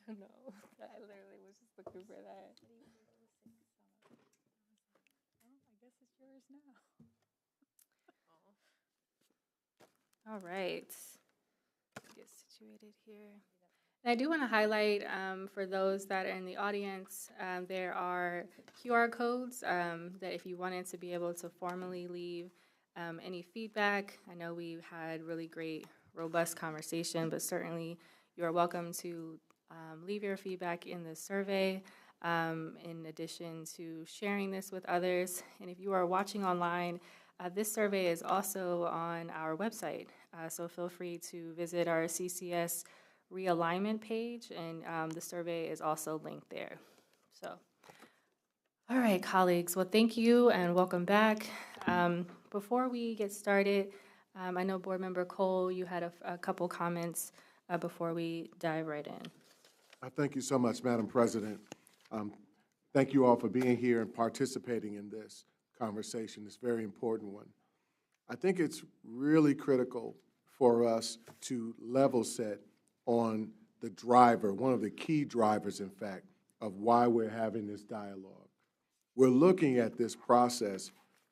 No, I literally was just looking for that. I guess it's yours now. All right. Get situated here. And I do want to highlight for those that are in the audience, there are QR codes that if you wanted to be able to formally leave any feedback. I know we've had really great, robust conversation, but certainly you are welcome to leave your feedback in the survey in addition to sharing this with others. And if you are watching online, this survey is also on our website, so feel free to visit our CCS realignment page, and the survey is also linked there. So, all right, colleagues, well, thank you and welcome back. Before we get started, I know Board Member Cole, you had a couple comments before we dive right in. Thank you so much, Madam President. Thank you all for being here and participating in this conversation, this very important one. I think it's really critical for us to level set on the driver, one of the key drivers, in fact, of why we're having this dialogue. We're looking at this process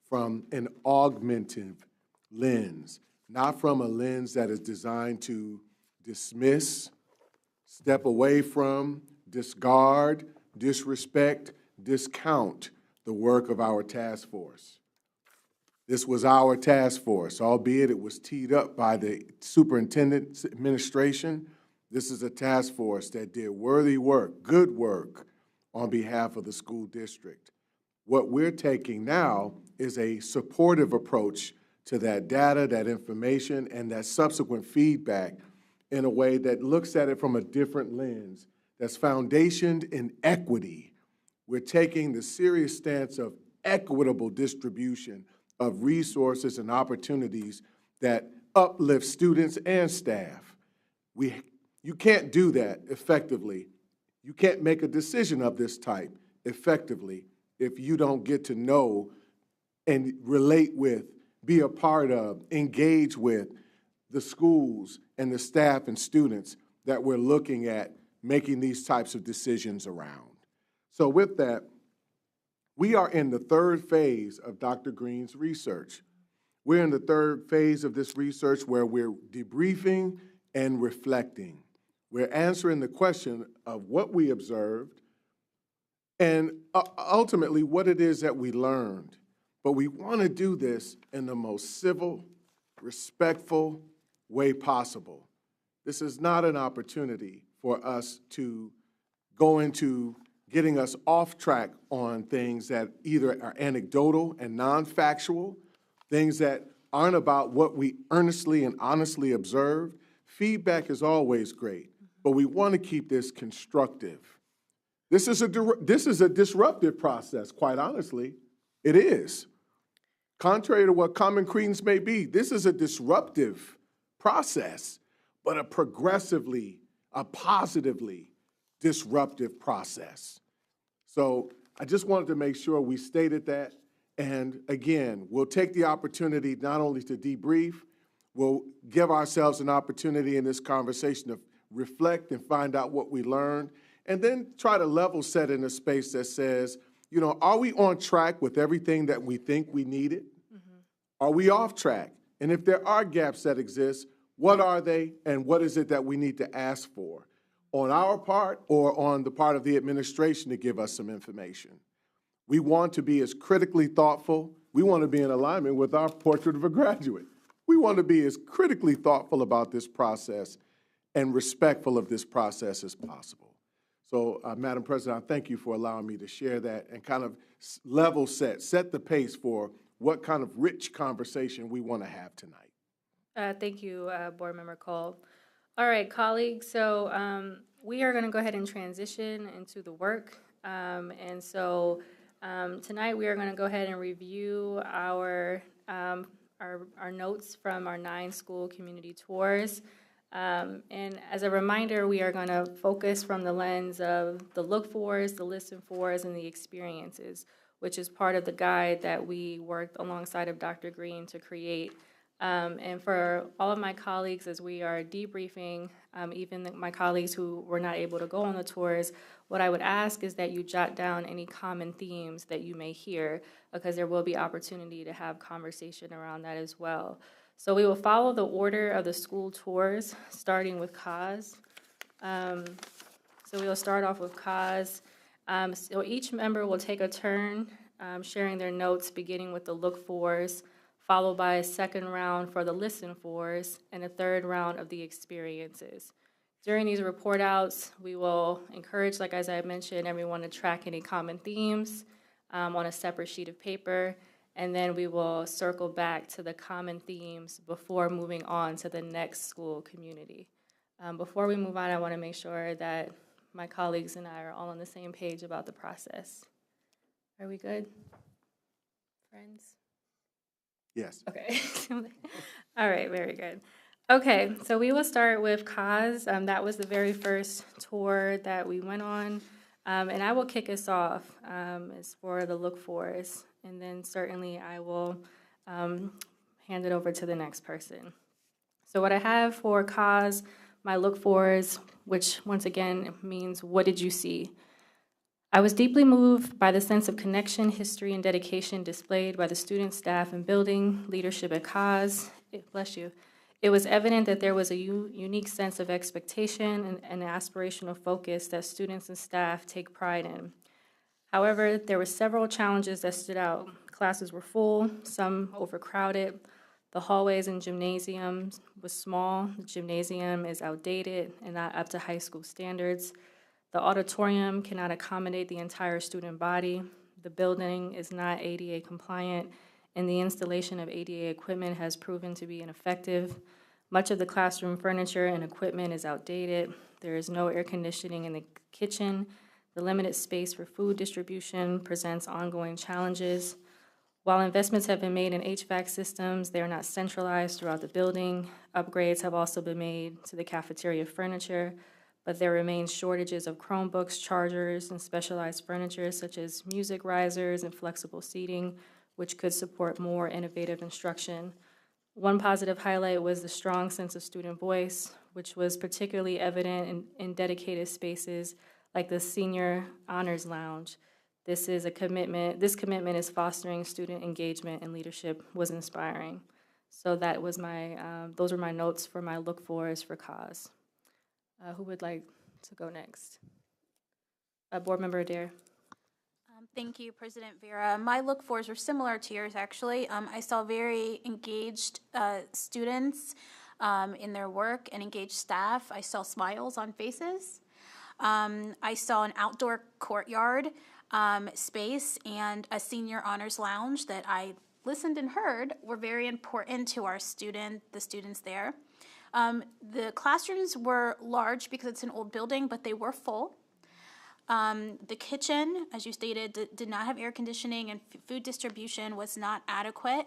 from an augmentative lens, not from a lens that is designed to dismiss, step away from, discard, disrespect, discount the work of our task force. This was our task force, albeit it was teed up by the superintendent's administration. This is a task force that did worthy work, good work, on behalf of the school district. What we're taking now is a supportive approach to that data, that information, and that subsequent feedback in a way that looks at it from a different lens, that's foundationed in equity. We're taking the serious stance of equitable distribution of resources and opportunities that uplift students and staff. You can't do that effectively. You can't make a decision of this type effectively if you don't get to know and relate with, be a part of, engage with the schools and the staff and students that we're looking at making these types of decisions around. So with that, we are in the third phase of Dr. Green's research. We're in the third phase of this research where we're debriefing and reflecting. We're answering the question of what we observed and ultimately what it is that we learned. But we want to do this in the most civil, respectful way possible. This is not an opportunity for us to go into getting us off track on things that either are anecdotal and non-factual, things that aren't about what we earnestly and honestly observed. Feedback is always great, but we want to keep this constructive. This is a disruptive process, quite honestly. It is. Contrary to what common credence may be, this is a disruptive process, but a positively disruptive process. So I just wanted to make sure we stated that. And again, we'll take the opportunity not only to debrief, we'll give ourselves an opportunity in this conversation to reflect and find out what we learned, and then try to level set in a space that says, you know, are we on track with everything that we think we needed? Mm-hmm. Are we off track? And if there are gaps that exist, what are they and what is it that we need to ask for on our part or on the part of the administration to give us some information? We want to be as critically thoughtful. We want to be in alignment with our portrait of a graduate. We want to be as critically thoughtful about this process and respectful of this process as possible. So, Madam President, I thank you for allowing me to share that and kind of level set the pace for what kind of rich conversation we want to have tonight. Thank you, Board Member Cole. All right, colleagues, so we are going to go ahead and transition into the work. And so tonight we are going to go ahead and review our notes from our 9 school community tours. And as a reminder, we are going to focus from the lens of the look-fors, the listen-fors, and the experiences, which is part of the guide that we worked alongside of Dr. Green to create And for all of my colleagues, as we are debriefing, even my colleagues who were not able to go on the tours, what I would ask is that you jot down any common themes that you may hear, because there will be opportunity to have conversation around that as well. So we will follow the order of the school tours, starting with cause. So we will start off with cause. So each member will take a turn sharing their notes, beginning with the look-fors, followed by a second round for the listen-fors, and a third round of the experiences. During these report outs, we will encourage, like as I mentioned, everyone to track any common themes on a separate sheet of paper, and then we will circle back to the common themes before moving on to the next school community. Before we move on, I want to make sure that my colleagues and I are all on the same page about the process. Are we good? Friends? Yes. Okay. All right, very good. Okay, so we will start with cause. That was the very first tour that we went on. And I will kick us off as for the look-fors. And then certainly I will hand it over to the next person. So what I have for cause, my look-fors, which once again means what did you see? I was deeply moved by the sense of connection, history, and dedication displayed by the students, staff, and building leadership at cause. Bless you. It was evident that there was a unique sense of expectation and aspirational focus that students and staff take pride in. However, there were several challenges that stood out. Classes were full, some overcrowded. The hallways and gymnasiums was small. The gymnasium is outdated and not up to high school standards. The auditorium cannot accommodate the entire student body. The building is not ADA compliant, and the installation of ADA equipment has proven to be ineffective. Much of the classroom furniture and equipment is outdated. There is no air conditioning in the kitchen. The limited space for food distribution presents ongoing challenges. While investments have been made in HVAC systems, they are not centralized throughout the building. Upgrades have also been made to the cafeteria furniture, but there remain shortages of Chromebooks, chargers, and specialized furniture such as music risers and flexible seating, which could support more innovative instruction. One positive highlight was the strong sense of student voice, which was particularly evident in dedicated spaces like the Senior Honors Lounge. This commitment is fostering student engagement and leadership was inspiring. So that was those were my notes for my look-fors for cause. Who would like to go next? Board Member Adair. Thank you, President Vera. My look-fors were similar to yours, actually. I saw very engaged students in their work and engaged staff. I saw smiles on faces. I saw an outdoor courtyard space and a senior honors lounge that I listened and heard were very important to the students there. The classrooms were large because it's an old building, but they were full. The kitchen, as you stated, did not have air conditioning, and food distribution was not adequate.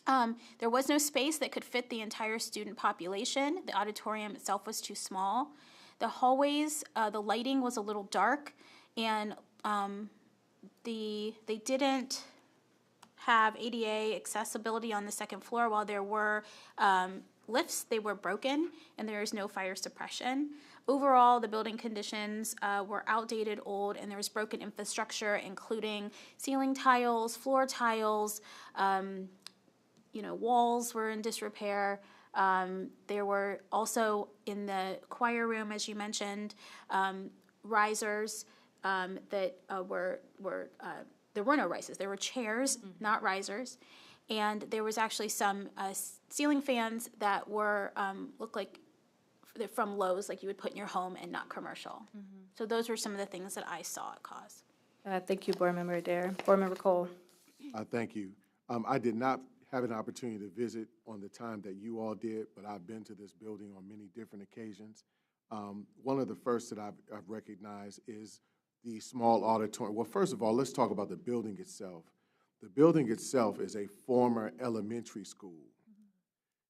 There was no space that could fit the entire student population. The auditorium itself was too small. The hallways, the lighting was a little dark, and they didn't have ADA accessibility on the second floor. While there were lifts, they were broken, and there is no fire suppression. Overall, the building conditions were outdated, old, and there was broken infrastructure, including ceiling tiles, floor tiles, walls were in disrepair. There were also in the choir room, as you mentioned, risers that there were no risers. There were chairs, not risers. And there was actually some ceiling fans that were looked like from Lowe's, like you would put in your home and not commercial. So those were some of the things that I saw at cause. Thank you, Board Member Adair. Board Member Cole. Thank you. I did not have an opportunity to visit on the time that you all did, but I've been to this building on many different occasions. One of the first that I've recognized is the small auditorium. Well, first of all, let's talk about the building itself. The building itself is a former elementary school.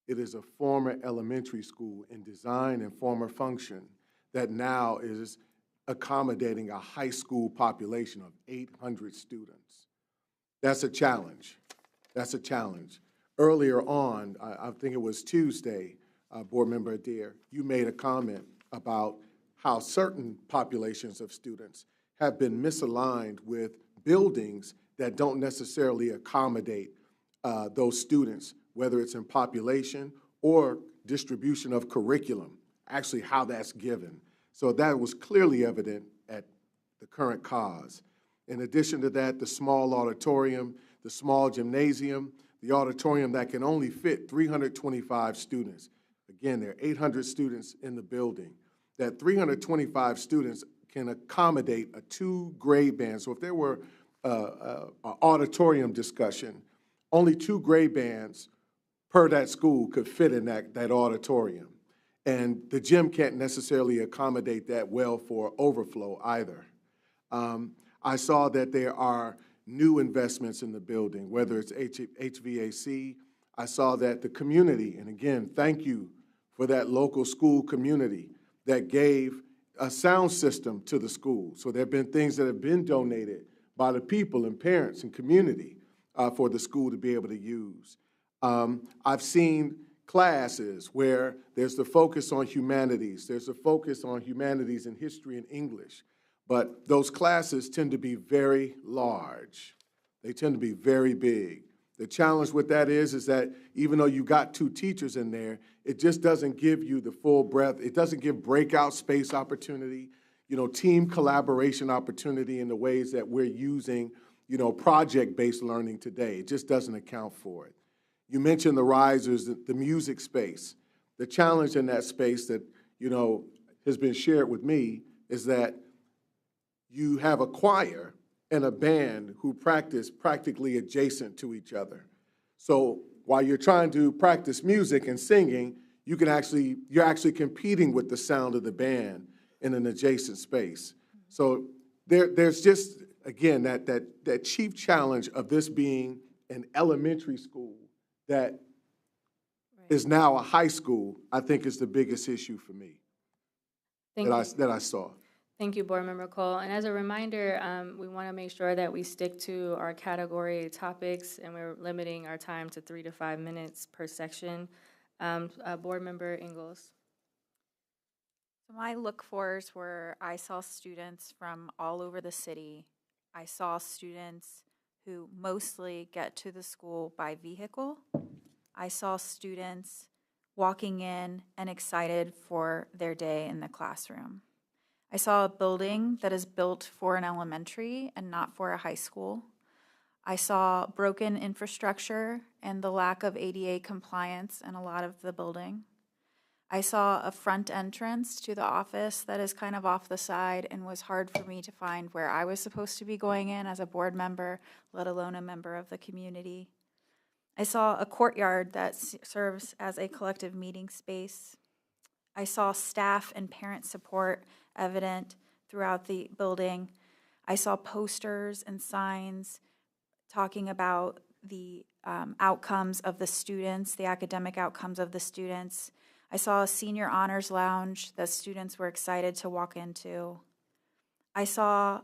It is a former elementary school in design and former function that now is accommodating a high school population of 800 students. That's a challenge. That's a challenge. earlier on, I think it was Tuesday, Board Member Adair, you made a comment about how certain populations of students have been misaligned with buildings that don't necessarily accommodate those students, whether it's in population or distribution of curriculum, actually how that's given. So that was clearly evident at the current cause. In addition to that, the small auditorium, the small gymnasium, the auditorium that can only fit 325 students. Again, there are 800 students in the building. That 325 students can accommodate a 2-grade band. So if there were an auditorium discussion, only 2 grade bands per that school could fit in that auditorium. And the gym can't necessarily accommodate that well for overflow either. I saw that there are new investments in the building, whether it's HVAC. I saw that the community, and again, thank you for that local school community that gave a sound system to the school. So there have been things that have been donated by the people and parents and community for the school to be able to use. I've seen classes where there's the focus on humanities. There's a focus on humanities and history and English. But those classes tend to be very large. They tend to be very big. The challenge with that is that even though you got 2 teachers in there, it just doesn't give you the full breadth. It doesn't give breakout space opportunity, team collaboration opportunity in the ways that we're using, project-based learning today. It just doesn't account for it. You mentioned the risers, the music space. The challenge in that space that, has been shared with me is that you have a choir and a band who practice practically adjacent to each other. So while you're trying to practice music and singing, you're actually competing with the sound of the band in an adjacent space. So there's just, again, that chief challenge of this being an elementary school that is now a high school, I think is the biggest issue for me that I saw. Thank you, Board Member Cole. And as a reminder, we want to make sure that we stick to our category topics, and we're limiting our time to 3 to 5 minutes per section. Board Member Ingalls. So my look-fors were, I saw students from all over the city. I saw students who mostly get to the school by vehicle. I saw students walking in and excited for their day in the classroom. I saw a building that is built for an elementary and not for a high school. I saw broken infrastructure and the lack of ADA compliance in a lot of the building. I saw a front entrance to the office that is kind of off the side and was hard for me to find where I was supposed to be going in as a board member, let alone a member of the community. I saw a courtyard that serves as a collective meeting space. I saw staff and parent support evident throughout the building. I saw posters and signs talking about the outcomes of the students, the academic outcomes of the students. I saw a senior honors lounge that students were excited to walk into. I saw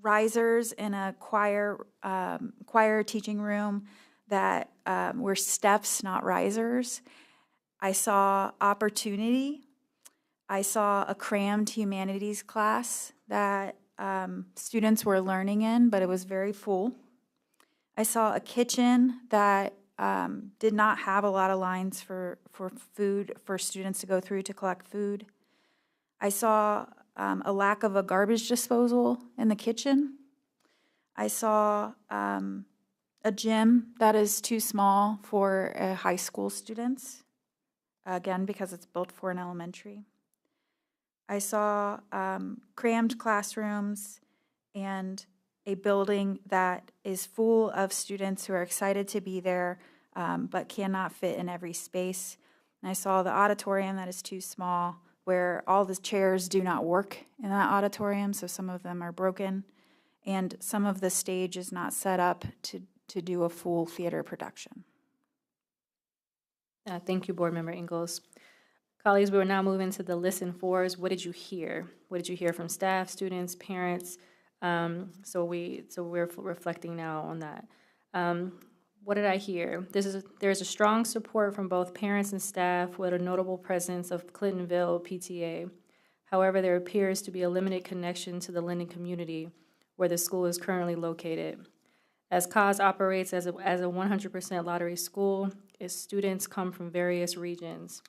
risers in a choir teaching room that were steps, not risers. I saw opportunity. I saw a crammed humanities class that students were learning in, but it was very full. I saw a kitchen that did not have a lot of lines for food for students to go through to collect food. I saw a lack of a garbage disposal in the kitchen. I saw a gym that is too small for high school students, again, because it's built for an elementary. I saw crammed classrooms and a building that is full of students who are excited to be there, but cannot fit in every space. And I saw the auditorium that is too small, where all the chairs do not work in that auditorium, so some of them are broken, and some of the stage is not set up to do a full theater production. Thank you, Board Member Ingalls. Colleagues, we will now move into the listen fors. What did you hear? What did you hear from staff, students, parents? So we're reflecting now on that. what did I hear? There's a strong support from both parents and staff with a notable presence of Clintonville PTA. However, there appears to be a limited connection to the Linden community where the school is currently located. As COS operates as a 100% lottery school, its students come from various regions.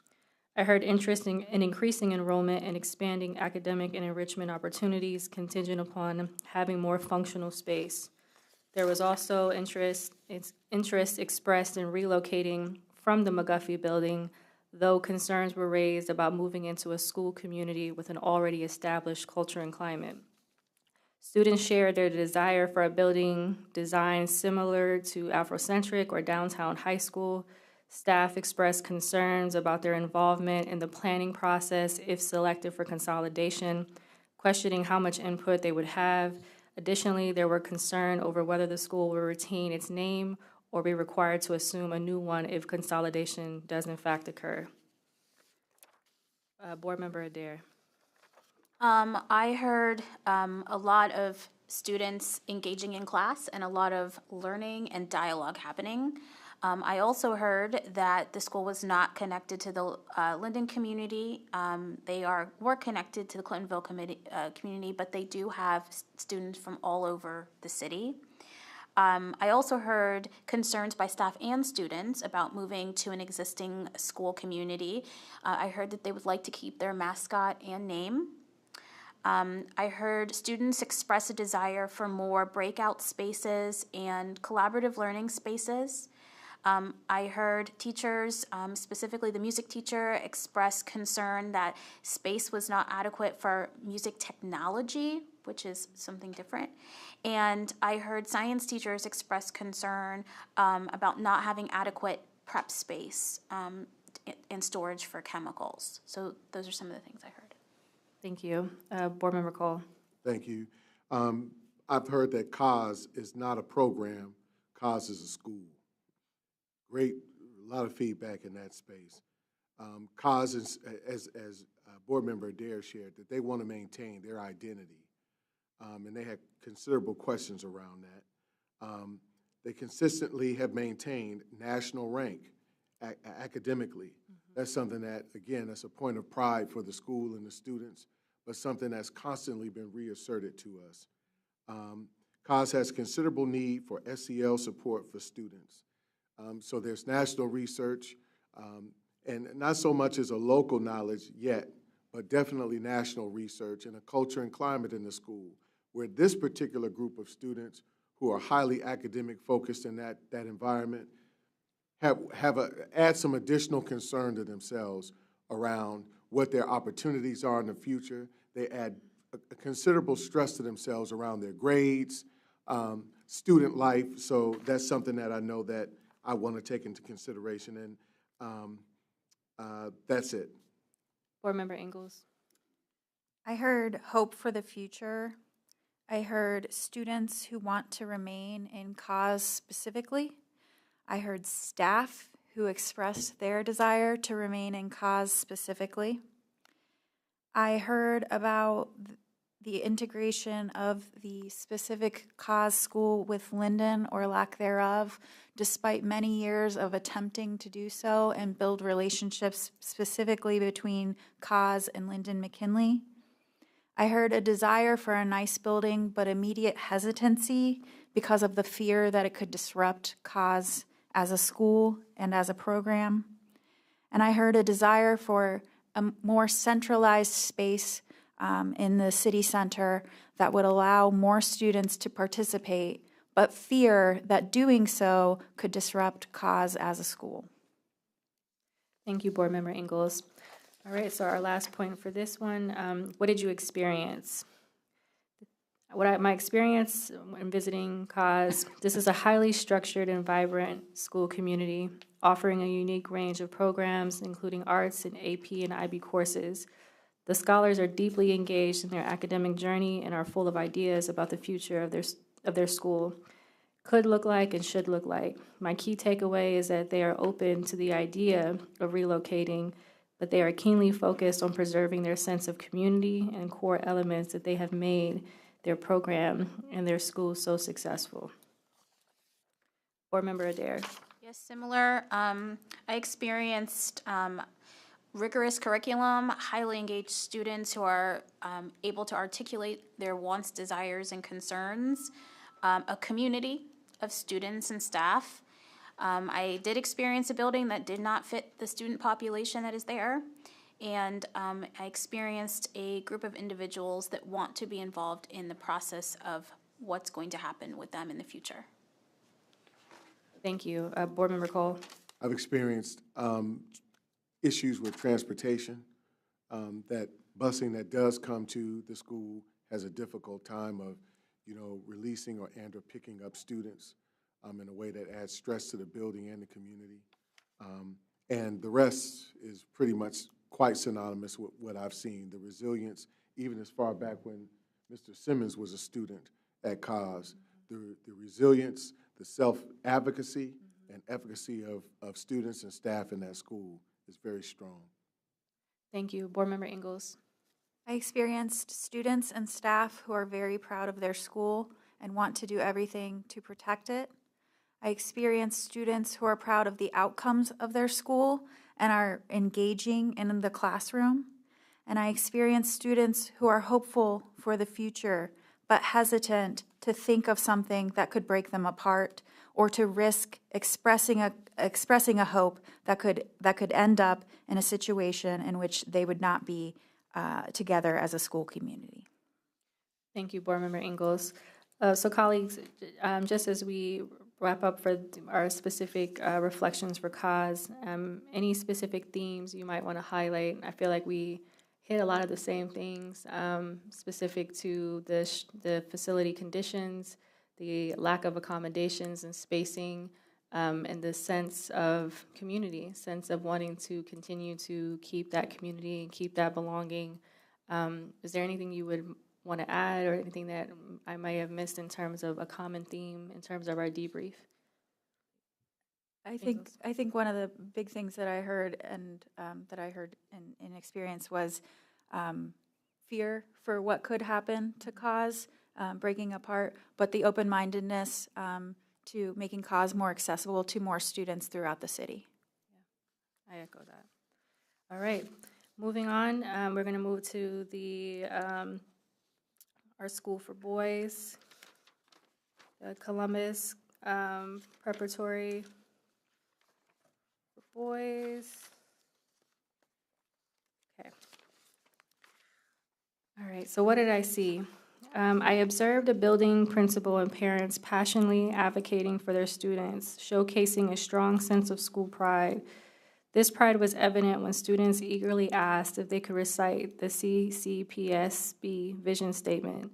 I heard interest in increasing enrollment and expanding academic and enrichment opportunities contingent upon having more functional space. There was also interest expressed in relocating from the McGuffey building, though concerns were raised about moving into a school community with an already established culture and climate. Students shared their desire for a building design similar to Afrocentric or downtown high school. Staff expressed concerns about their involvement in the planning process if selected for consolidation, questioning how much input they would have. Additionally, there were concerns over whether the school will retain its name or be required to assume a new one if consolidation does in fact occur. Board Member Adair. I heard a lot of students engaging in class and a lot of learning and dialogue happening. I also heard that the school was not connected to the Linden community. They were connected to the Clintonville community, but they do have students from all over the city. I also heard concerns by staff and students about moving to an existing school community. I heard that they would like to keep their mascot and name. I heard students express a desire for more breakout spaces and collaborative learning spaces. I heard teachers, specifically the music teacher, express concern that space was not adequate for music technology, which is something different. And I heard science teachers express concern about not having adequate prep space and storage for chemicals. So those are some of the things I heard. Thank you. Board Member Cole. Thank you. I've heard that COS is not a program, COS is a school. Great, a lot of feedback in that space. COS is, as Board Member Adair shared, that they want to maintain their identity, and they had considerable questions around that. They consistently have maintained national rank academically. Mm-hmm. That's something that, again, that's a point of pride for the school and the students, but something that's constantly been reasserted to us. COS has considerable need for SEL support for students. So there's national research, and not so much as a local knowledge yet, but definitely national research and a culture and climate in the school where this particular group of students who are highly academic focused in that environment add some additional concern to themselves around what their opportunities are in the future. They add a considerable stress to themselves around their grades, student life. So that's something that I know that I want to take into consideration, and that's it. Board Member Ingalls. I heard hope for the future. I heard students who want to remain in COS specifically. I heard staff who expressed their desire to remain in COS specifically. I heard about the integration of the specific COS school with Linden or lack thereof, despite many years of attempting to do so and build relationships specifically between COS and Linden McKinley. I heard a desire for a nice building, but immediate hesitancy because of the fear that it could disrupt COS as a school and as a program. And I heard a desire for a more centralized space in the city center that would allow more students to participate, but fear that doing so could disrupt COS as a school. Thank you, Board Member Ingalls. All right, so our last point for this one, what did you experience? My experience when visiting COS, this is a highly structured and vibrant school community offering a unique range of programs, including arts and AP and IB courses. The scholars are deeply engaged in their academic journey and are full of ideas about the future of their school. Could look like and should look like. My key takeaway is that they are open to the idea of relocating, but they are keenly focused on preserving their sense of community and core elements that they have made their program and their school so successful. Board Member Adair. Yes, similar. I experienced rigorous curriculum, highly engaged students who are able to articulate their wants, desires, and concerns, a community of students and staff. I did experience a building that did not fit the student population that is there, and I experienced a group of individuals that want to be involved in the process of what's going to happen with them in the future. Thank you. Board Member Cole. I've experienced issues with transportation, that busing that does come to the school has a difficult time of, releasing or picking up students in a way that adds stress to the building and the community. And the rest is pretty much quite synonymous with what I've seen. The resilience, even as far back when Mr. Simmons was a student at COS, the resilience, the self-advocacy and efficacy of students and staff in that school is very strong. Thank you. Board Member Ingalls. I experienced students and staff who are very proud of their school and want to do everything to protect it. I experienced students who are proud of the outcomes of their school and are engaging in the classroom. And I experienced students who are hopeful for the future, but hesitant to think of something that could break them apart or to risk expressing a hope that could end up in a situation in which they would not be together as a school community. Thank you, Board Member Ingalls. So colleagues, just as we wrap up for our specific reflections for COS, any specific themes you might want to highlight? I feel like we hit a lot of the same things specific to the facility conditions, the lack of accommodations and spacing, and the sense of community, sense of wanting to continue to keep that community and keep that belonging. Is there anything you would want to add or anything that I might have missed in terms of a common theme in terms of our debrief? I think one of the big things that I heard and that I heard in experience was fear for what could happen to COS breaking apart, but the open-mindedness to making COS more accessible to more students throughout the city. Yeah, I echo that. All right, moving on, we're going to move to the our School for Boys, the Columbus Preparatory for Boys. Okay. All right, so what did I see? I observed a building principal and parents passionately advocating for their students, showcasing a strong sense of school pride. This pride was evident when students eagerly asked if they could recite the CCPSB vision statement.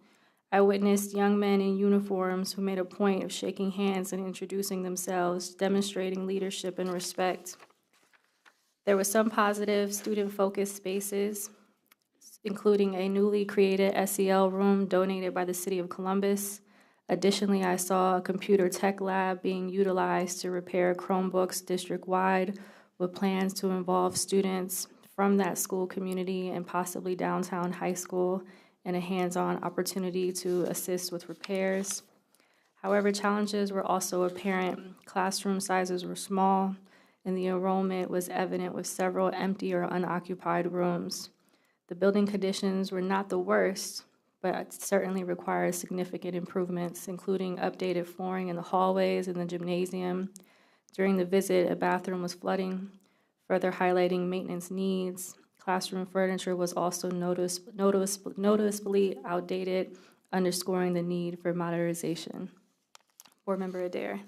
I witnessed young men in uniforms who made a point of shaking hands and introducing themselves, demonstrating leadership and respect. There were some positive student-focused spaces, including a newly created SEL room donated by the City of Columbus. Additionally, I saw a computer tech lab being utilized to repair Chromebooks district-wide, with plans to involve students from that school community and possibly downtown high school in a hands-on opportunity to assist with repairs. However, challenges were also apparent. Classroom sizes were small, and the enrollment was evident with several empty or unoccupied rooms. The building conditions were not the worst, but certainly required significant improvements, including updated flooring in the hallways and the gymnasium. During the visit, a bathroom was flooding, further highlighting maintenance needs. Classroom furniture was also noticeably outdated, underscoring the need for modernization. Board Member Adair.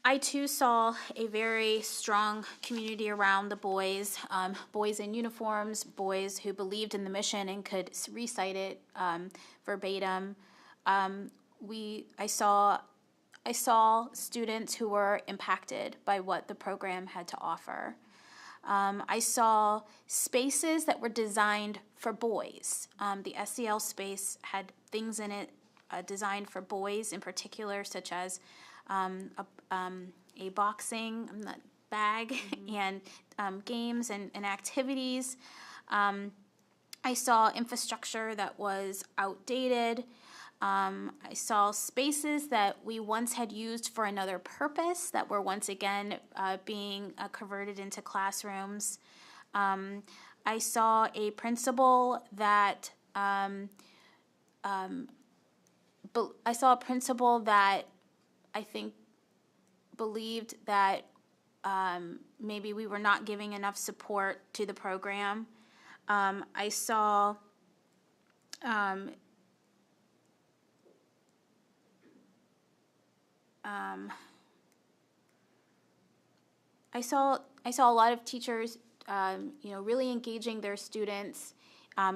I too saw a very strong community around the boys, boys in uniforms, boys who believed in the mission and could recite it verbatim. I saw students who were impacted by what the program had to offer. I saw spaces that were designed for boys. The SEL space had things in it designed for boys in particular, such as a boxing bag and games and activities. I saw infrastructure that was outdated. I saw spaces that we once had used for another purpose that were once again being converted into classrooms. I saw a principal that I think believed that maybe we were not giving enough support to the program. I saw I saw a lot of teachers, really engaging their students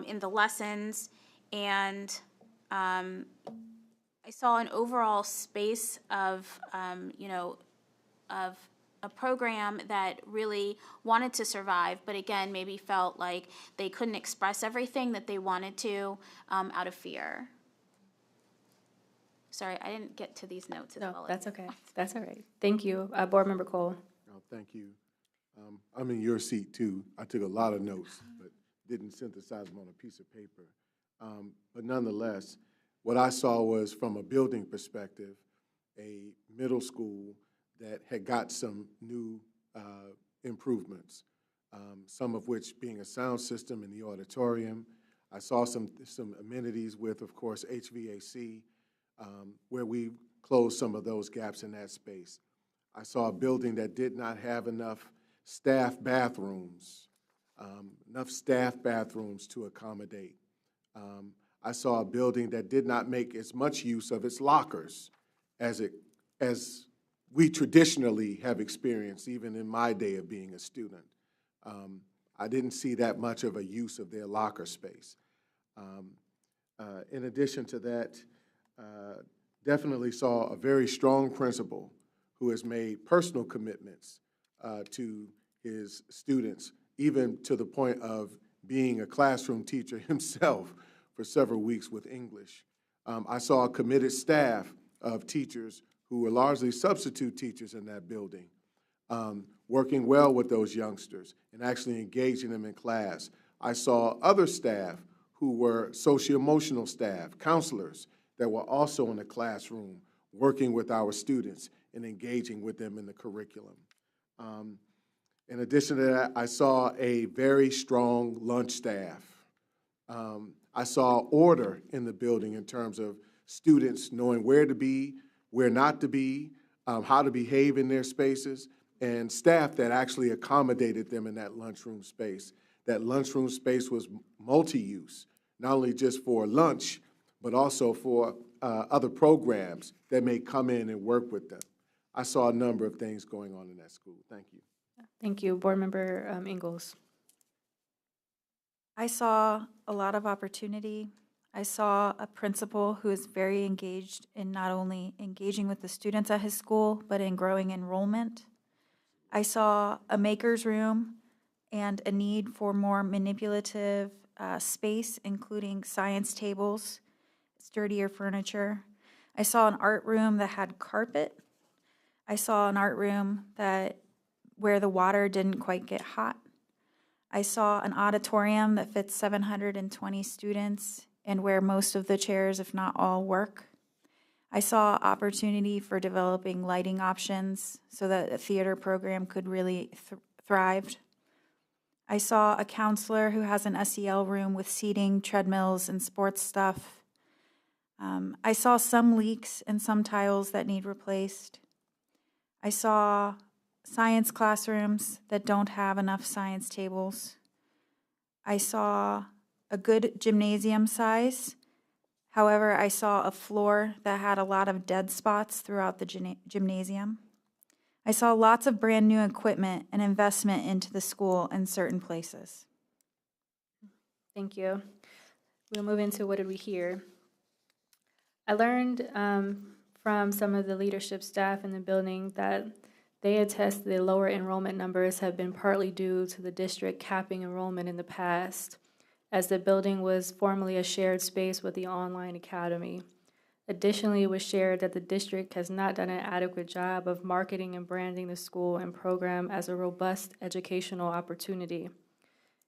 in the lessons, and I saw an overall space of a program that really wanted to survive, but again, maybe felt like they couldn't express everything that they wanted to out of fear. Sorry, I didn't get to these notes as No, well. that's okay. That's all right. Thank you. Board Member Cole. Oh, thank you. I'm in your seat too. I took a lot of notes, but didn't synthesize them on a piece of paper. But nonetheless, what I saw was, from a building perspective, a middle school that had got some new improvements, some of which being a sound system in the auditorium. I saw some amenities with, of course, HVAC, where we closed some of those gaps in that space. I saw a building that did not have enough staff bathrooms to accommodate. I saw a building that did not make as much use of its lockers as we traditionally have experienced, even in my day of being a student. I didn't see that much of a use of their locker space. In addition to that, definitely saw a very strong principal who has made personal commitments to his students, even to the point of being a classroom teacher himself for several weeks with English. I saw a committed staff of teachers who were largely substitute teachers in that building, working well with those youngsters and actually engaging them in class. I saw other staff who were socio-emotional staff, counselors, that were also in the classroom working with our students and engaging with them in the curriculum. In addition to that, I saw a very strong lunch staff. I saw order in the building in terms of students knowing where to be, where not to be, how to behave in their spaces, and staff that actually accommodated them in that lunchroom space. That lunchroom space was multi-use, not only just for lunch, but also for other programs that may come in and work with them. I saw a number of things going on in that school. Thank you. Thank you. Board Member Ingalls. I saw a lot of opportunity. I saw a principal who is very engaged in not only engaging with the students at his school, but in growing enrollment. I saw a maker's room and a need for more manipulative space, including science tables, sturdier furniture. I saw an art room that had carpet. I saw an art room where the water didn't quite get hot. I saw an auditorium that fits 720 students and where most of the chairs, if not all, work. I saw opportunity for developing lighting options so that a theater program could really thrive. I saw a counselor who has an SEL room with seating, treadmills, and sports stuff. I saw some leaks and some tiles that need replaced. I saw science classrooms that don't have enough science tables. I saw a good gymnasium size. However, I saw a floor that had a lot of dead spots throughout the gymnasium. I saw lots of brand new equipment and investment into the school in certain places. Thank you. We'll move into what did we hear. I learned from some of the leadership staff in the building that they attest the lower enrollment numbers have been partly due to the district capping enrollment in the past, as the building was formerly a shared space with the online academy. Additionally, it was shared that the district has not done an adequate job of marketing and branding the school and program as a robust educational opportunity.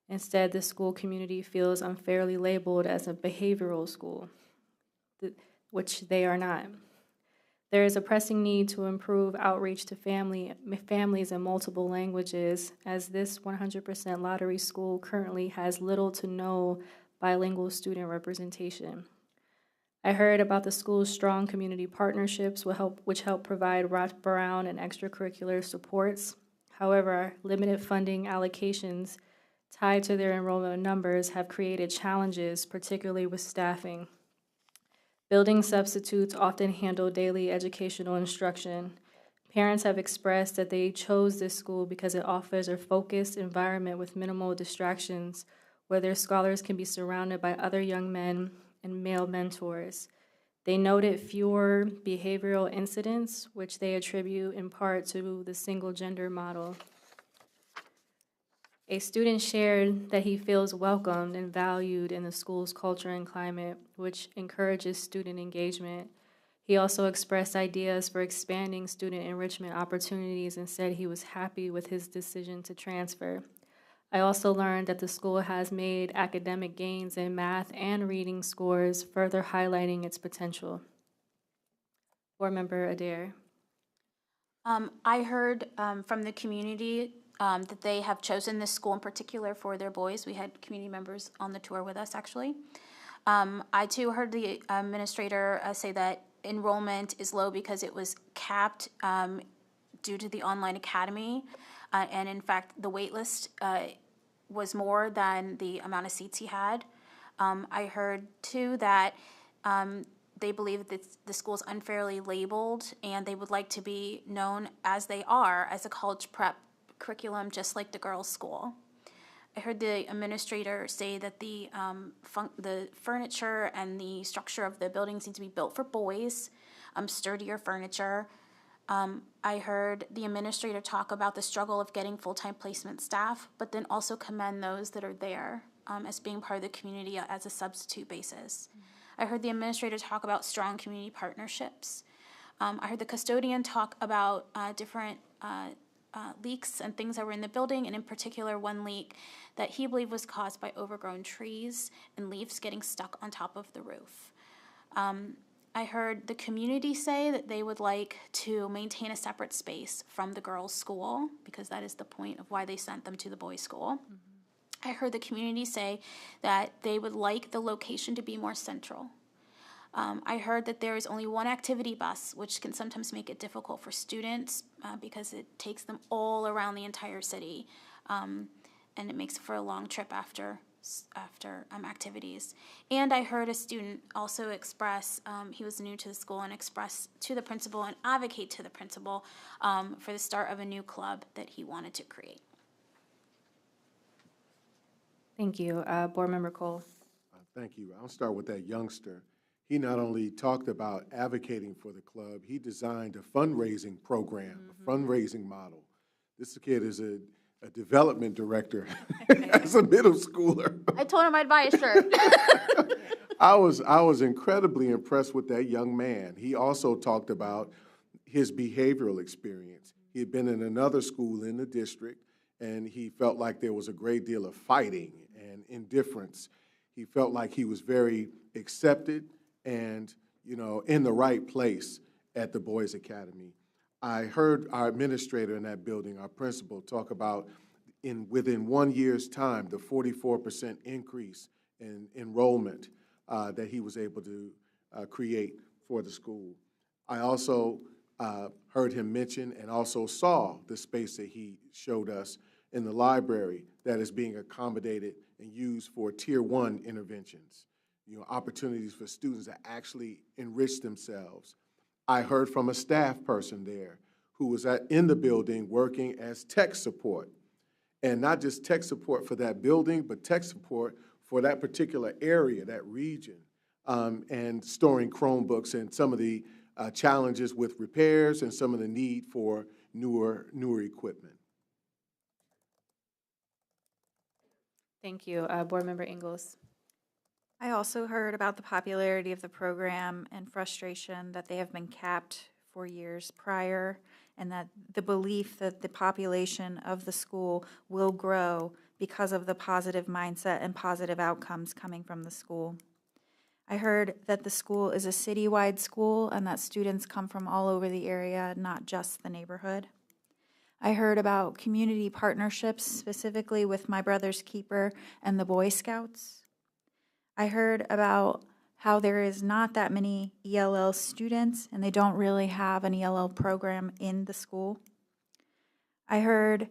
Instead, the school community feels unfairly labeled as a behavioral school. which they are not. There is a pressing need to improve outreach to families in multiple languages, as this 100% lottery school currently has little to no bilingual student representation. I heard about the school's strong community partnerships which help provide wraparound and extracurricular supports. However, limited funding allocations tied to their enrollment numbers have created challenges, particularly with staffing. Building substitutes often handle daily educational instruction. Parents have expressed that they chose this school because it offers a focused environment with minimal distractions, where their scholars can be surrounded by other young men and male mentors. They noted fewer behavioral incidents, which they attribute in part to the single gender model. A student shared that he feels welcomed and valued in the school's culture and climate, which encourages student engagement. He also expressed ideas for expanding student enrichment opportunities and said he was happy with his decision to transfer. I also learned that the school has made academic gains in math and reading scores, further highlighting its potential. Board Member Adair. I heard from the community that they have chosen this school in particular for their boys. We had community members on the tour with us, actually. I too heard the administrator say that enrollment is low because it was capped due to the online academy. And in fact, the wait list was more than the amount of seats he had. I heard too that they believe that the school is unfairly labeled and they would like to be known as they are, as a college prep curriculum, just like the girls' school. I heard the administrator say that the furniture and the structure of the buildings need to be built for boys, sturdier furniture. I heard the administrator talk about the struggle of getting full-time placement staff, but then also commend those that are there as being part of the community as a substitute basis. I heard the administrator talk about strong community partnerships. I heard the custodian talk about different leaks and things that were in the building, and in particular one leak that he believed was caused by overgrown trees and leaves getting stuck on top of the roof. I heard the community say that they would like to maintain a separate space from the girls' school, because that is the point of why they sent them to the boys' school. I heard the community say that they would like the location to be more central. I heard that there is only one activity bus, which can sometimes make it difficult for students because it takes them all around the entire city, and it makes for a long trip after activities. And I heard a student also express, he was new to the school, and express to the principal and advocate to the principal for the start of a new club that he wanted to create. Thank you. Board Member Cole. Thank you. I'll start with that youngster. He not only talked about advocating for the club, he designed a fundraising program, a fundraising model. This kid is a development director as a middle schooler. I told him I'd buy a shirt. I was incredibly impressed with that young man. He also talked about his behavioral experience. He had been in another school in the district, and he felt like there was a great deal of fighting and indifference. He felt like he was very accepted and, you know, in the right place at the Boys Academy. I heard our administrator in that building, our principal, talk about within 1 year's time, the 44% increase in enrollment that he was able to create for the school. I also heard him mention and also saw the space that he showed us in the library that is being accommodated and used for Tier 1 interventions, you know, opportunities for students to actually enrich themselves. I heard from a staff person there who was in the building working as tech support, and not just tech support for that building, but tech support for that particular area, that region, and storing Chromebooks and some of the challenges with repairs and some of the need for newer equipment. Thank you. Board Member Ingalls. I also heard about the popularity of the program and frustration that they have been capped for years prior, and that the belief that the population of the school will grow because of the positive mindset and positive outcomes coming from the school. I heard that the school is a citywide school and that students come from all over the area, not just the neighborhood. I heard about community partnerships, specifically with My Brother's Keeper and the Boy Scouts. I heard about how there is not that many ELL students and they don't really have an ELL program in the school. I heard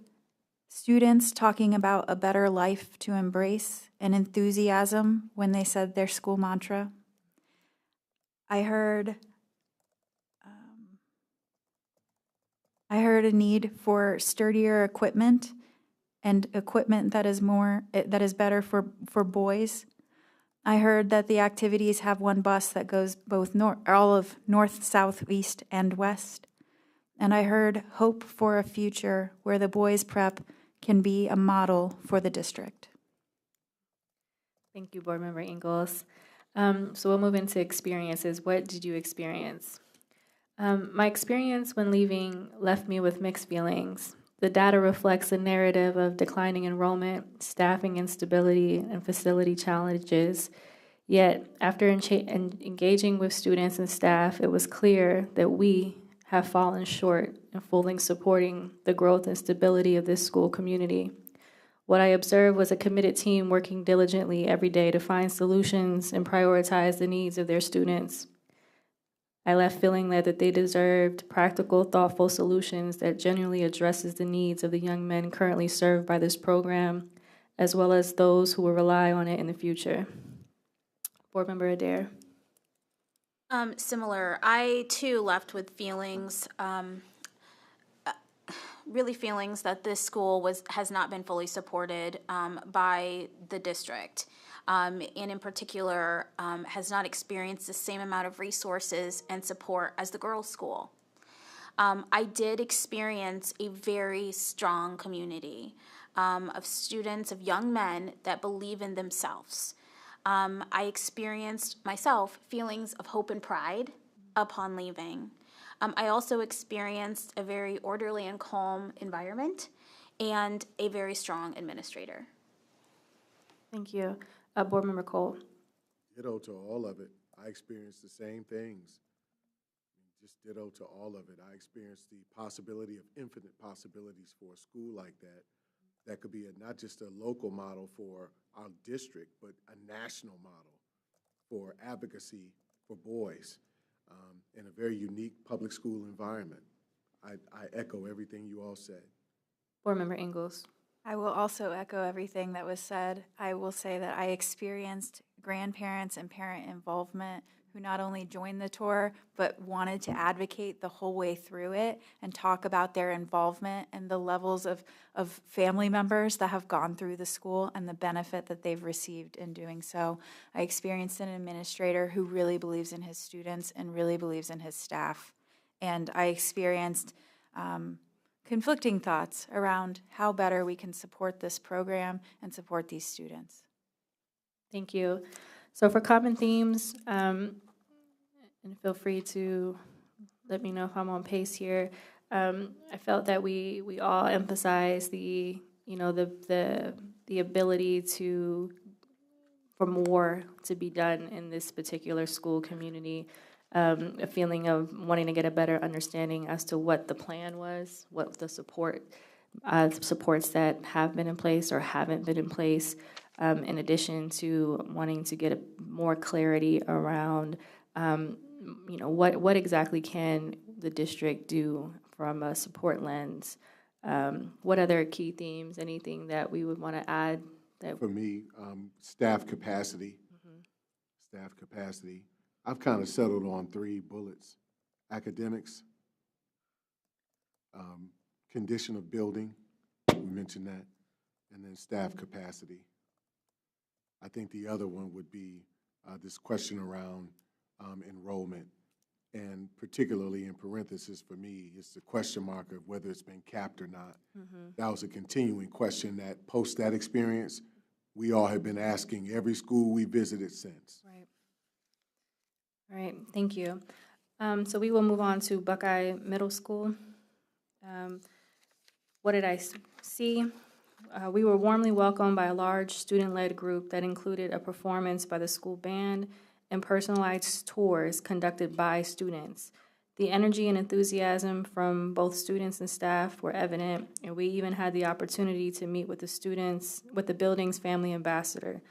students talking about a better life to embrace and enthusiasm when they said their school mantra. I heard a need for sturdier equipment and equipment that is better for boys. I heard that the activities have one bus that goes both all of north, south, east, and west. And I heard hope for a future where the boys' prep can be a model for the district. Thank you, Board Member Ingalls. So we'll move into experiences. What did you experience? My experience when leaving left me with mixed feelings. The data reflects a narrative of declining enrollment, staffing instability, and facility challenges. Yet, after engaging with students and staff, it was clear that we have fallen short in fully supporting the growth and stability of this school community. What I observed was a committed team working diligently every day to find solutions and prioritize the needs of their students. I left feeling that they deserved practical, thoughtful solutions that genuinely addresses the needs of the young men currently served by this program, as well as those who will rely on it in the future. Board Member Adair. Similar. I, too, left with feelings, really feelings that this school has not been fully supported by the district. And in particular, has not experienced the same amount of resources and support as the girls' school. I did experience a very strong community of students, of young men that believe in themselves. I experienced myself feelings of hope and pride upon leaving. I also experienced a very orderly and calm environment and a very strong administrator. Thank you. Board Member Cole. Ditto to all of it. I experienced the same things. Just ditto to all of it. I experienced the possibility of infinite possibilities for a school like that. That could be not just a local model for our district, but a national model for advocacy for boys in a very unique public school environment. I echo everything you all said. Board Member Ingalls. I will also echo everything that was said. I will say that I experienced grandparents and parent involvement who not only joined the tour, but wanted to advocate the whole way through it and talk about their involvement and the levels of family members that have gone through the school and the benefit that they've received in doing so. I experienced an administrator who really believes in his students and really believes in his staff. And I experienced conflicting thoughts around how better we can support this program and support these students. Thank you. So for common themes, and feel free to let me know if I'm on pace here. I felt that we all emphasize the ability for more to be done in this particular school community. A feeling of wanting to get a better understanding as to what the plan was, what the supports that have been in place or haven't been in place, in addition to wanting to get more clarity around, what exactly can the district do from a support lens? What other key themes, anything that we would want to add? For me, staff capacity. Staff capacity. I've kind of settled on 3 bullets: academics, condition of building, we mentioned that, and then staff capacity. I think the other one would be this question around enrollment, and particularly in parentheses for me, it's the question mark of whether it's been capped or not. That was a continuing question that post that experience, we all have been asking every school we visited since. Right. All right, thank you. So we will move on to Buckeye Middle School. What did I see? We were warmly welcomed by a large student-led group that included a performance by the school band and personalized tours conducted by students. The energy and enthusiasm from both students and staff were evident, and we even had the opportunity to meet with the building's family ambassador.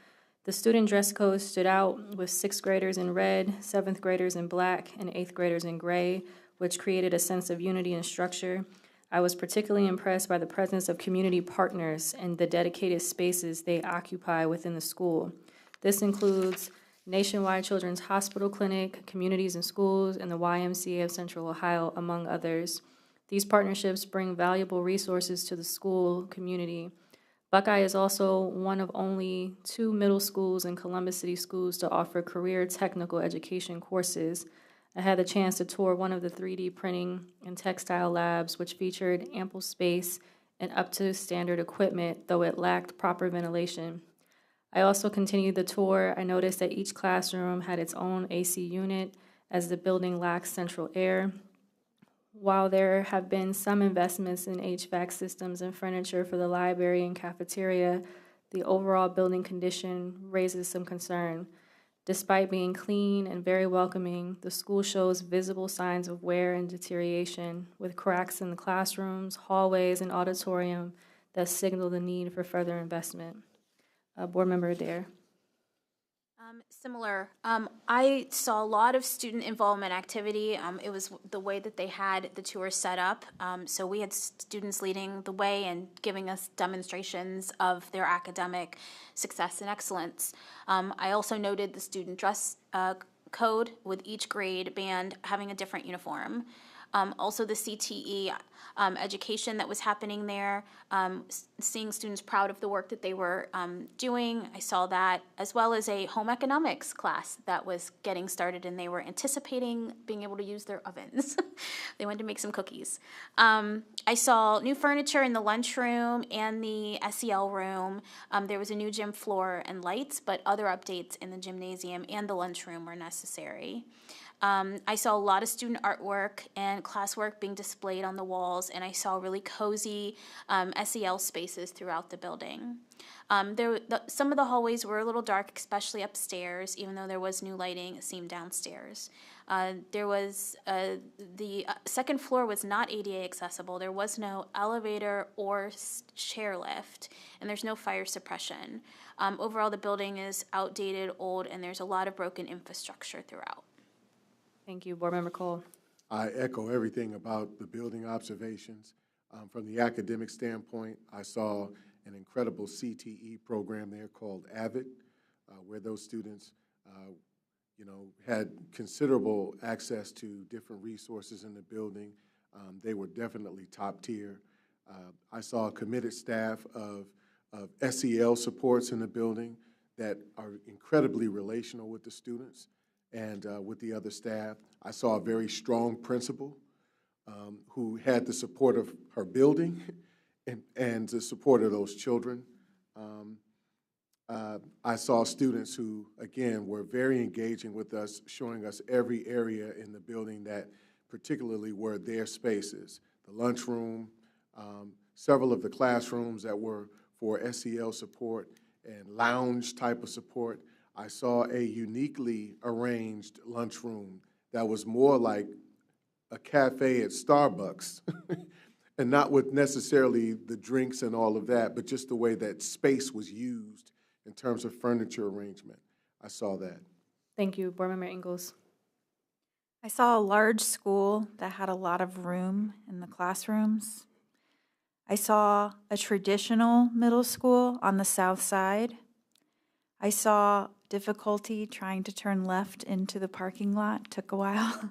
The student dress code stood out with 6th graders in red, 7th graders in black, and 8th graders in gray, which created a sense of unity and structure. I was particularly impressed by the presence of community partners and the dedicated spaces they occupy within the school. This includes Nationwide Children's Hospital Clinic, Communities and Schools, and the YMCA of Central Ohio, among others. These partnerships bring valuable resources to the school community. Buckeye is also one of only 2 middle schools in Columbus City Schools to offer career technical education courses. I had the chance to tour one of the 3D printing and textile labs, which featured ample space and up-to-standard equipment, though it lacked proper ventilation. I also continued the tour. I noticed that each classroom had its own AC unit, as the building lacks central air. While there have been some investments in HVAC systems and furniture for the library and cafeteria, the overall building condition raises some concern. Despite being clean and very welcoming, the school shows visible signs of wear and deterioration, with cracks in the classrooms, hallways, and auditorium that signal the need for further investment. Board Member Adair. Similar. I saw a lot of student involvement activity. It was the way that they had the tour set up. So we had students leading the way and giving us demonstrations of their academic success and excellence. I also noted the student dress code, with each grade band having a different uniform. Also the CTE education that was happening there, seeing students proud of the work that they were doing. I saw that, as well as a home economics class that was getting started, and they were anticipating being able to use their ovens. They wanted to make some cookies. I saw new furniture in the lunchroom and the SEL room. There was a new gym floor and lights, but other updates in the gymnasium and the lunchroom were necessary. I saw a lot of student artwork and classwork being displayed on the walls, and I saw really cozy SEL spaces throughout the building. Some of the hallways were a little dark, especially upstairs, even though there was new lighting seen downstairs. The second floor was not ADA accessible. There was no elevator or chairlift, and there's no fire suppression. Overall, the building is outdated, old, and there's a lot of broken infrastructure throughout. Thank you, Board Member Cole. I echo everything about the building observations. From the academic standpoint, I saw an incredible CTE program there called AVID, where those students, had considerable access to different resources in the building. They were definitely top tier. I saw a committed staff of SEL supports in the building that are incredibly relational with the students and with the other staff. I saw a very strong principal who had the support of her building and the support of those children. I saw students who, again, were very engaging with us, showing us every area in the building that particularly were their spaces. The lunchroom, several of the classrooms that were for SEL support and lounge type of support. I saw a uniquely arranged lunchroom that was more like a cafe at Starbucks, and not with necessarily the drinks and all of that, but just the way that space was used in terms of furniture arrangement. I saw that. Thank you, Board Member Ingalls. I saw a large school that had a lot of room in the classrooms. I saw a traditional middle school on the south side. I saw difficulty trying to turn left into the parking lot. Took a while.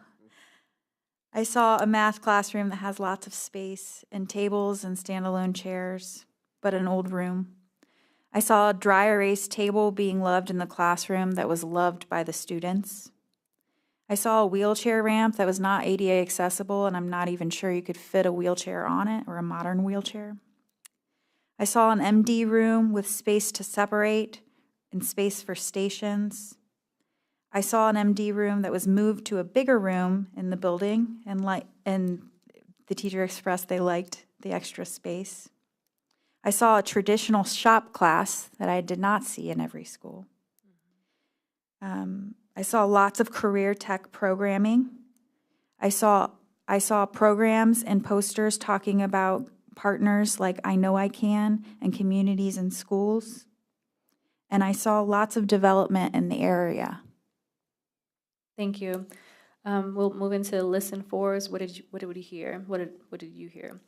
I saw a math classroom that has lots of space and tables and standalone chairs, but an old room. I saw a dry erase table being loved in the classroom that was loved by the students. I saw a wheelchair ramp that was not ADA accessible, and I'm not even sure you could fit a wheelchair on it, or a modern wheelchair. I saw an MD room with space to separate and space for stations. I saw an MD room that was moved to a bigger room in the building, and the teacher expressed they liked the extra space. I saw a traditional shop class that I did not see in every school. I saw lots of career tech programming. I saw programs and posters talking about partners like I Know I Can and communities and schools. And I saw lots of development in the area. Thank you. We'll move into listen fours. What did you hear? What did you hear?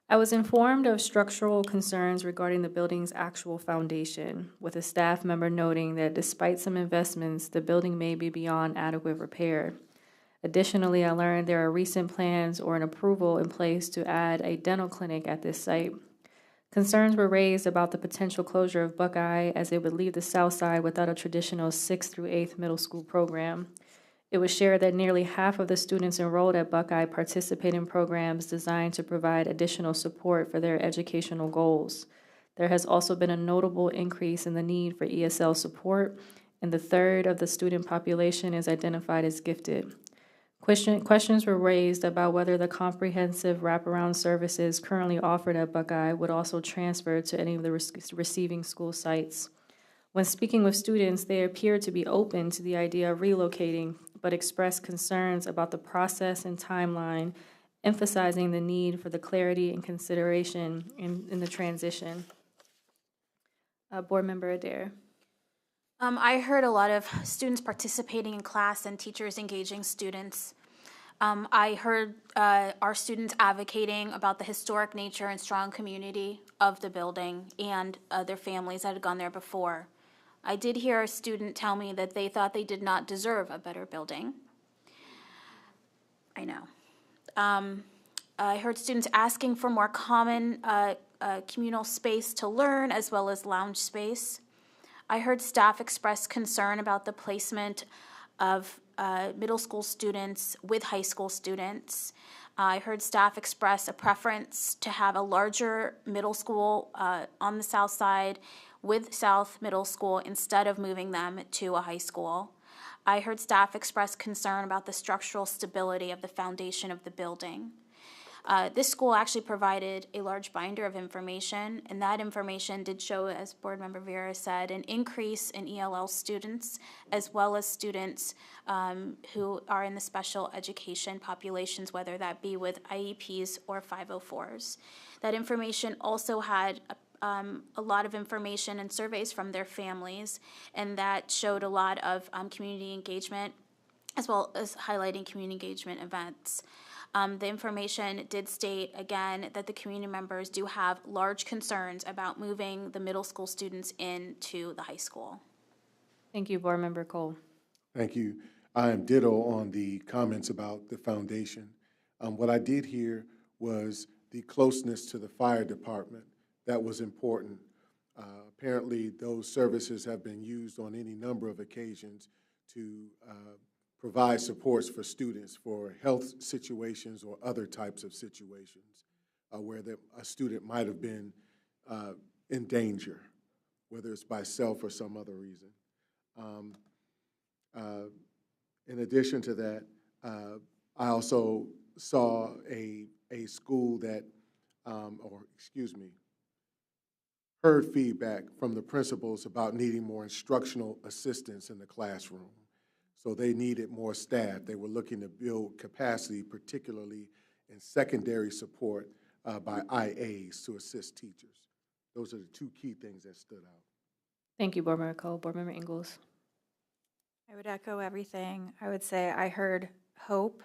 I was informed of structural concerns regarding the building's actual foundation, with a staff member noting that despite some investments, the building may be beyond adequate repair. Additionally, I learned there are recent plans or an approval in place to add a dental clinic at this site. Concerns were raised about the potential closure of Buckeye, as it would leave the South Side without a traditional 6th through 8th middle school program. It was shared that nearly half of the students enrolled at Buckeye participate in programs designed to provide additional support for their educational goals. There has also been a notable increase in the need for ESL support, and the third of the student population is identified as gifted. Questions were raised about whether the comprehensive wraparound services currently offered at Buckeye would also transfer to any of the receiving school sites. When speaking with students, they appeared to be open to the idea of relocating, but expressed concerns about the process and timeline, emphasizing the need for the clarity and consideration in the transition. Board Member Adair. I heard a lot of students participating in class and teachers engaging students. I heard our students advocating about the historic nature and strong community of the building and their families that had gone there before. I did hear a student tell me that they thought they did not deserve a better building. I know. I heard students asking for more common communal space to learn as well as lounge space. I heard staff express concern about the placement of middle school students with high school students. I heard staff express a preference to have a larger middle school on the South Side with South Middle School instead of moving them to a high school. I heard staff express concern about the structural stability of the foundation of the building. This school actually provided a large binder of information, and that information did show, as Board Member Vera said, an increase in ELL students, as well as students who are in the special education populations, whether that be with IEPs or 504s. That information also had a lot of information and surveys from their families, and that showed a lot of community engagement, as well as highlighting community engagement events. The information did state, again, that the community members do have large concerns about moving the middle school students into the high school. Thank you, Board Member Cole. Thank you. I am ditto on the comments about the foundation. What I did hear was the closeness to the fire department. That was important. Apparently, those services have been used on any number of occasions to provide supports for students for health situations or other types of situations where a student might have been in danger, whether it's by self or some other reason. In addition to that, I also saw a school that, heard feedback from the principals about needing more instructional assistance in the classroom. So they needed more staff. They were looking to build capacity, particularly in secondary support by IAs to assist teachers. Those are the two key things that stood out. Thank you, Board Member Cole. Board Member Ingalls. I would echo everything. I would say I heard hope.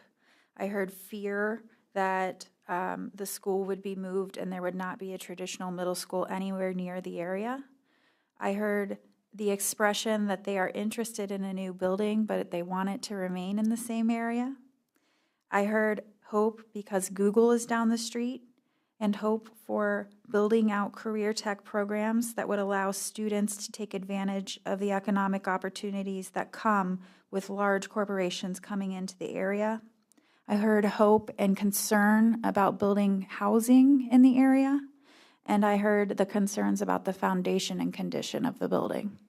I heard fear that the school would be moved and there would not be a traditional middle school anywhere near the area. I heard the expression that they are interested in a new building, but they want it to remain in the same area. I heard hope because Google is down the street, and hope for building out career tech programs that would allow students to take advantage of the economic opportunities that come with large corporations coming into the area. I heard hope and concern about building housing in the area, and I heard the concerns about the foundation and condition of the building.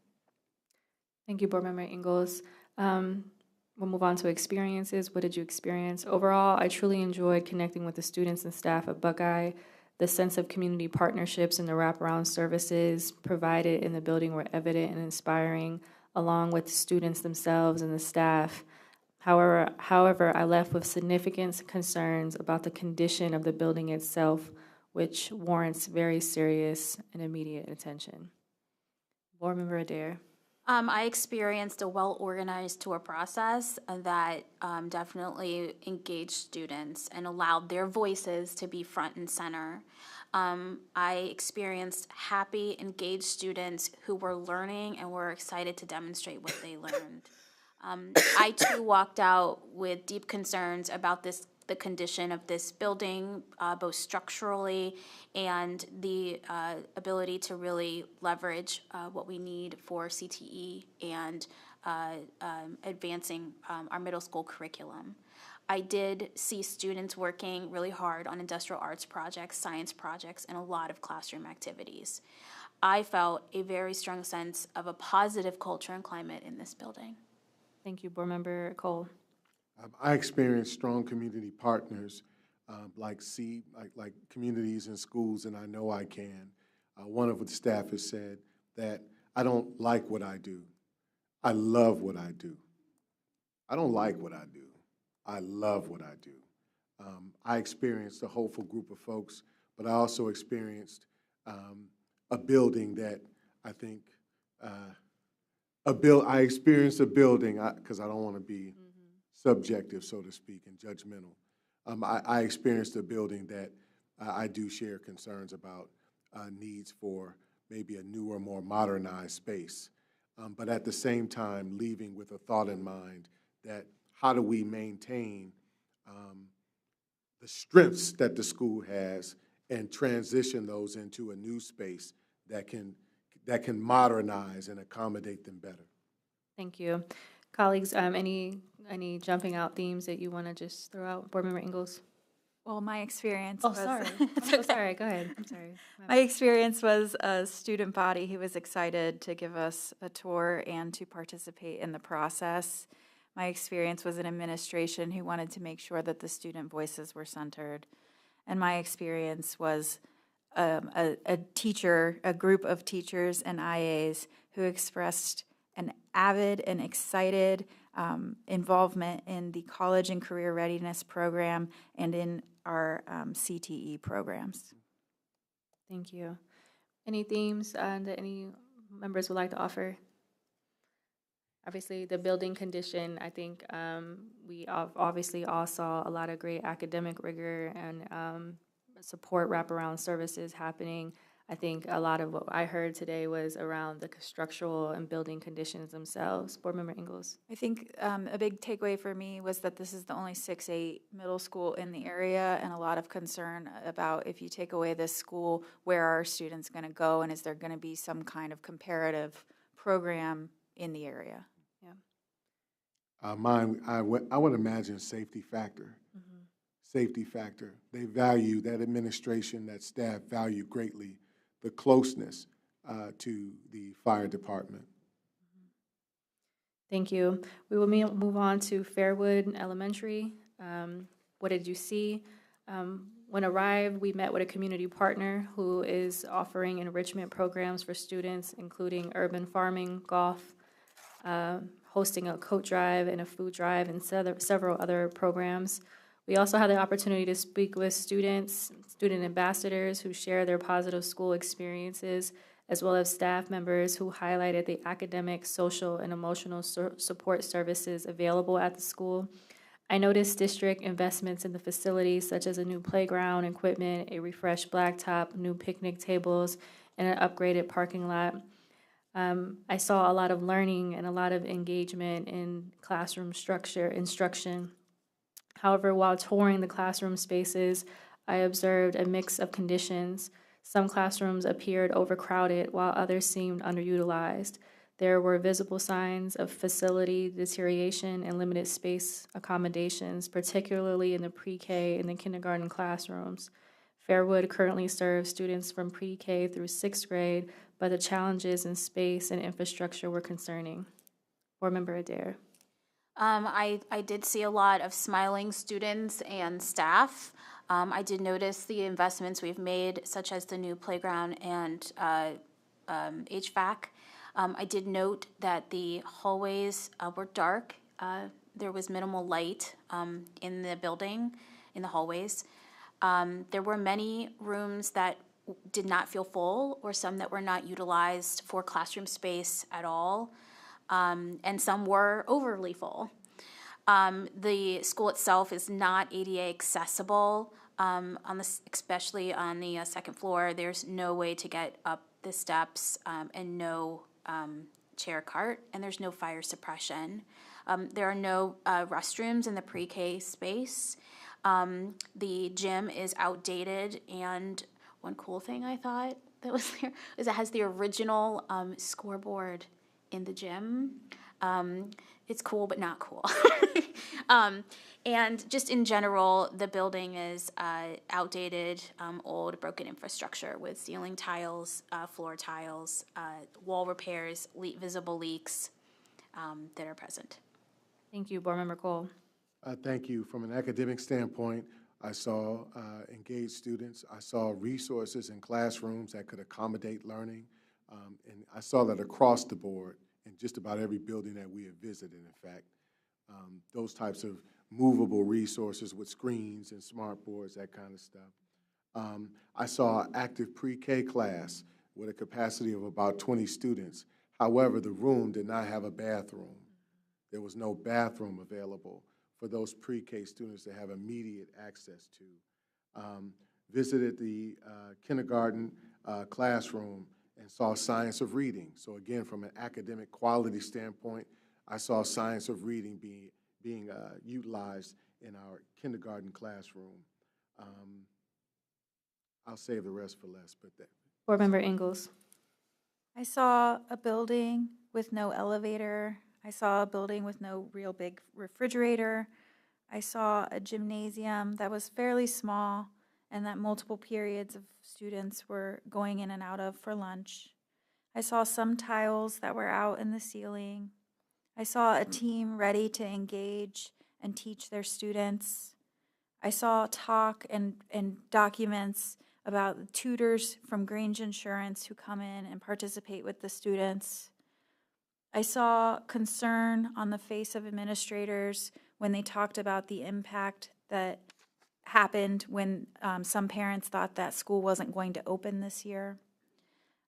Thank you, Board Member Ingalls. We'll move on to experiences. What did you experience? Overall, I truly enjoyed connecting with the students and staff at Buckeye. The sense of community partnerships and the wraparound services provided in the building were evident and inspiring, along with students themselves and the staff. However, I left with significant concerns about the condition of the building itself, which warrants very serious and immediate attention. Board Member Adair. I experienced a well-organized tour process that definitely engaged students and allowed their voices to be front and center. I experienced happy, engaged students who were learning and were excited to demonstrate what they learned. I too walked out with deep concerns about the condition of this building, both structurally and the ability to really leverage what we need for CTE and advancing our middle school curriculum. I did see students working really hard on industrial arts projects, science projects, and a lot of classroom activities. I felt a very strong sense of a positive culture and climate in this building. Thank you, Board Member Cole. I experienced strong community partners like communities and schools, and I know I can. One of the staff has said that I don't like what I do. I love what I do. I don't like what I do. I love what I do. I experienced a hopeful group of folks, but I also experienced a building that I think I experienced a building, because I don't want to be subjective, so to speak, and judgmental. I experienced a building that I do share concerns about needs for maybe a newer, more modernized space. But at the same time, leaving with a thought in mind that how do we maintain the strengths that the school has and transition those into a new space that can modernize and accommodate them better. Thank you. Colleagues, any jumping out themes that you want to just throw out? Board Member Ingalls? Well, my experience Oh, was... sorry. I'm so sorry. Go ahead. I'm sorry. My experience was a student body who was excited to give us a tour and to participate in the process. My experience was an administration who wanted to make sure that the student voices were centered. And my experience was a group of teachers and IAs who expressed an avid and excited involvement in the college and career readiness program and in our CTE programs. Thank you. Any themes that any members would like to offer? Obviously, the building condition, I think we obviously all saw a lot of great academic rigor and support wraparound services happening. I think a lot of what I heard today was around the structural and building conditions themselves. Board Member Ingalls. I think a big takeaway for me was that this is the only 6-8 middle school in the area, and a lot of concern about if you take away this school, where are students going to go, and is there going to be some kind of comparative program in the area? I would imagine safety factor. Mm-hmm. Safety factor. They value, that administration, that staff value greatly the closeness to the fire department. Thank you. We will move on to Fairwood Elementary. What did you see? When arrived, we met with a community partner who is offering enrichment programs for students, including urban farming, golf, hosting a coat drive and a food drive, and several other programs. We also had the opportunity to speak with students, student ambassadors who share their positive school experiences, as well as staff members who highlighted the academic, social, and emotional support services available at the school. I noticed district investments in the facilities, such as a new playground equipment, a refreshed blacktop, new picnic tables, and an upgraded parking lot. I saw a lot of learning and a lot of engagement in classroom instruction. However, while touring the classroom spaces, I observed a mix of conditions. Some classrooms appeared overcrowded, while others seemed underutilized. There were visible signs of facility deterioration and limited space accommodations, particularly in the pre-K and the kindergarten classrooms. Fairwood currently serves students from pre-K through 6th grade, but the challenges in space and infrastructure were concerning. Board Member Adair. I did see a lot of smiling students and staff. I did notice the investments we've made, such as the new playground and HVAC. I did note that the hallways were dark. There was minimal light in the building, in the hallways. There were many rooms that did not feel full, or some that were not utilized for classroom space at all, and some were overly full. The school itself is not ADA accessible, especially on the second floor. There's no way to get up the steps, and no chair cart, and there's no fire suppression. There are no restrooms in the pre-K space. The gym is outdated, and one cool thing I thought that was there is it has the original scoreboard in the gym. It's cool, but not cool. And just in general, the building is outdated, old, broken infrastructure with ceiling tiles, floor tiles, wall repairs, visible leaks that are present. Thank you, Board Member Cole. Thank you. From an academic standpoint, I saw engaged students. I saw resources in classrooms that could accommodate learning. And I saw that across the board in just about every building that we have visited, in fact. Those types of movable resources with screens and smart boards, that kind of stuff. I saw an active pre-K class with a capacity of about 20 students. However, the room did not have a bathroom. There was no bathroom available for those pre-K students to have immediate access to. Visited the kindergarten classroom and saw science of reading. So again, from an academic quality standpoint, I saw science of reading being utilized in our kindergarten classroom. I'll save the rest for last, but that. Board Member Ingalls. I saw a building with no elevator. I saw a building with no real big refrigerator. I saw a gymnasium that was fairly small and that multiple periods of students were going in and out of for lunch. I saw some tiles that were out in the ceiling. I saw a team ready to engage and teach their students. I saw talk and documents about tutors from Grange Insurance who come in and participate with the students. I saw concern on the face of administrators when they talked about the impact that happened when some parents thought that school wasn't going to open this year.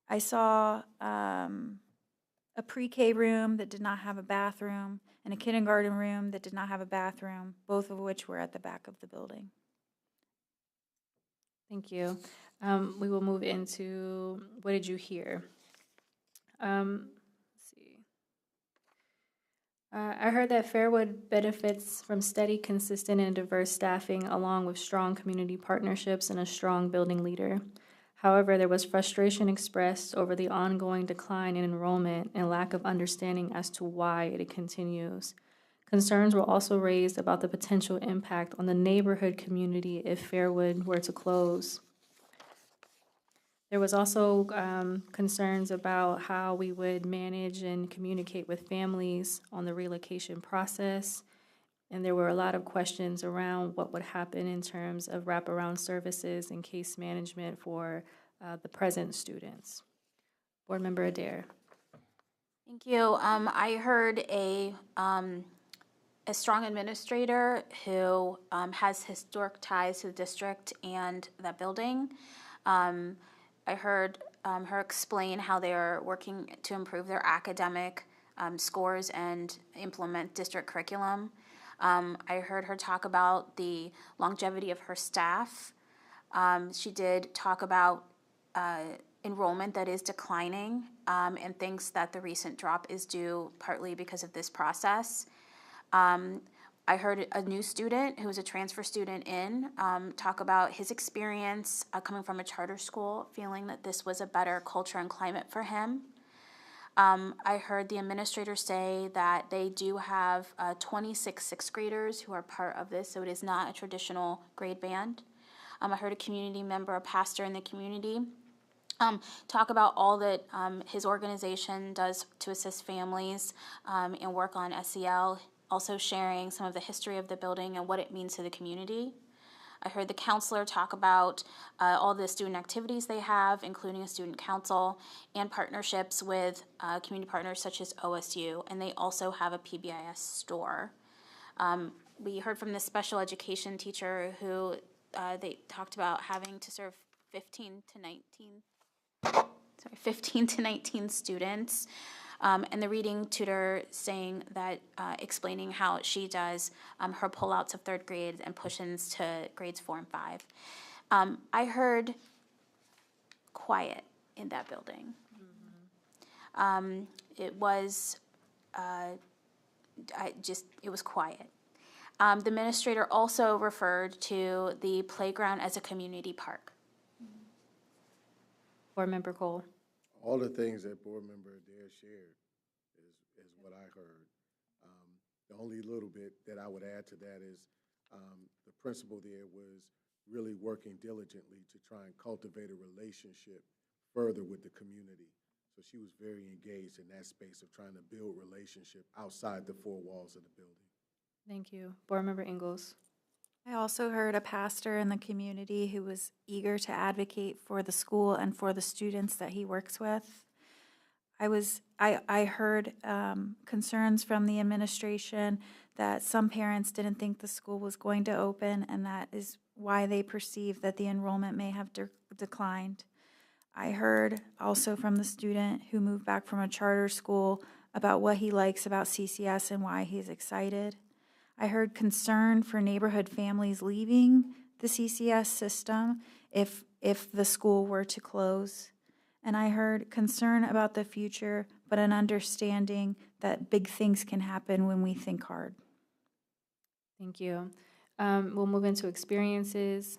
I saw a pre-K room that did not have a bathroom and a kindergarten room that did not have a bathroom, both of which were at the back of the building. Thank you. We will move into what did you hear? Let's see. I heard that Fairwood benefits from steady, consistent, and diverse staffing along with strong community partnerships and a strong building leader. However, there was frustration expressed over the ongoing decline in enrollment and lack of understanding as to why it continues. Concerns were also raised about the potential impact on the neighborhood community if Fairwood were to close. There was also concerns about how we would manage and communicate with families on the relocation process. And there were a lot of questions around what would happen in terms of wraparound services and case management for the present students. Board Member Adair. Thank you. I heard a strong administrator who has historic ties to the district and that building. I heard her explain how they are working to improve their academic scores and implement district curriculum. I heard her talk about the longevity of her staff. She did talk about enrollment that is declining and thinks that the recent drop is due partly because of this process. I heard a new student who was a transfer student talk about his experience coming from a charter school, feeling that this was a better culture and climate for him. I heard the administrator say that they do have 26 sixth graders who are part of this, so it is not a traditional grade band. I heard a community member, a pastor in the community, talk about all that his organization does to assist families and work on SEL, also sharing some of the history of the building and what it means to the community. I heard the counselor talk about all the student activities they have, including a student council and partnerships with community partners such as OSU, and they also have a PBIS store. We heard from this special education teacher who they talked about having to serve 15 to 19 students. And the reading tutor saying that, explaining how she does her pullouts of third grade and push-ins to grades 4 and 5. I heard quiet in that building. It was, it was quiet. The administrator also referred to the playground as a community park. Board Member Cole. All the things that Board Member Adair shared is what I heard. The only little bit that I would add to that is the principal there was really working diligently to try and cultivate a relationship further with the community. So she was very engaged in that space of trying to build relationship outside the four walls of the building. Thank you. Board Member Ingalls. I also heard a pastor in the community who was eager to advocate for the school and for the students that he works with. I heard concerns from the administration that some parents didn't think the school was going to open, and that is why they perceive that the enrollment may have declined. I heard also from the student who moved back from a charter school about what he likes about CCS and why he's excited. I heard concern for neighborhood families leaving the CCS system if the school were to close. And I heard concern about the future, but an understanding that big things can happen when we think hard. Thank you. We'll move into experiences.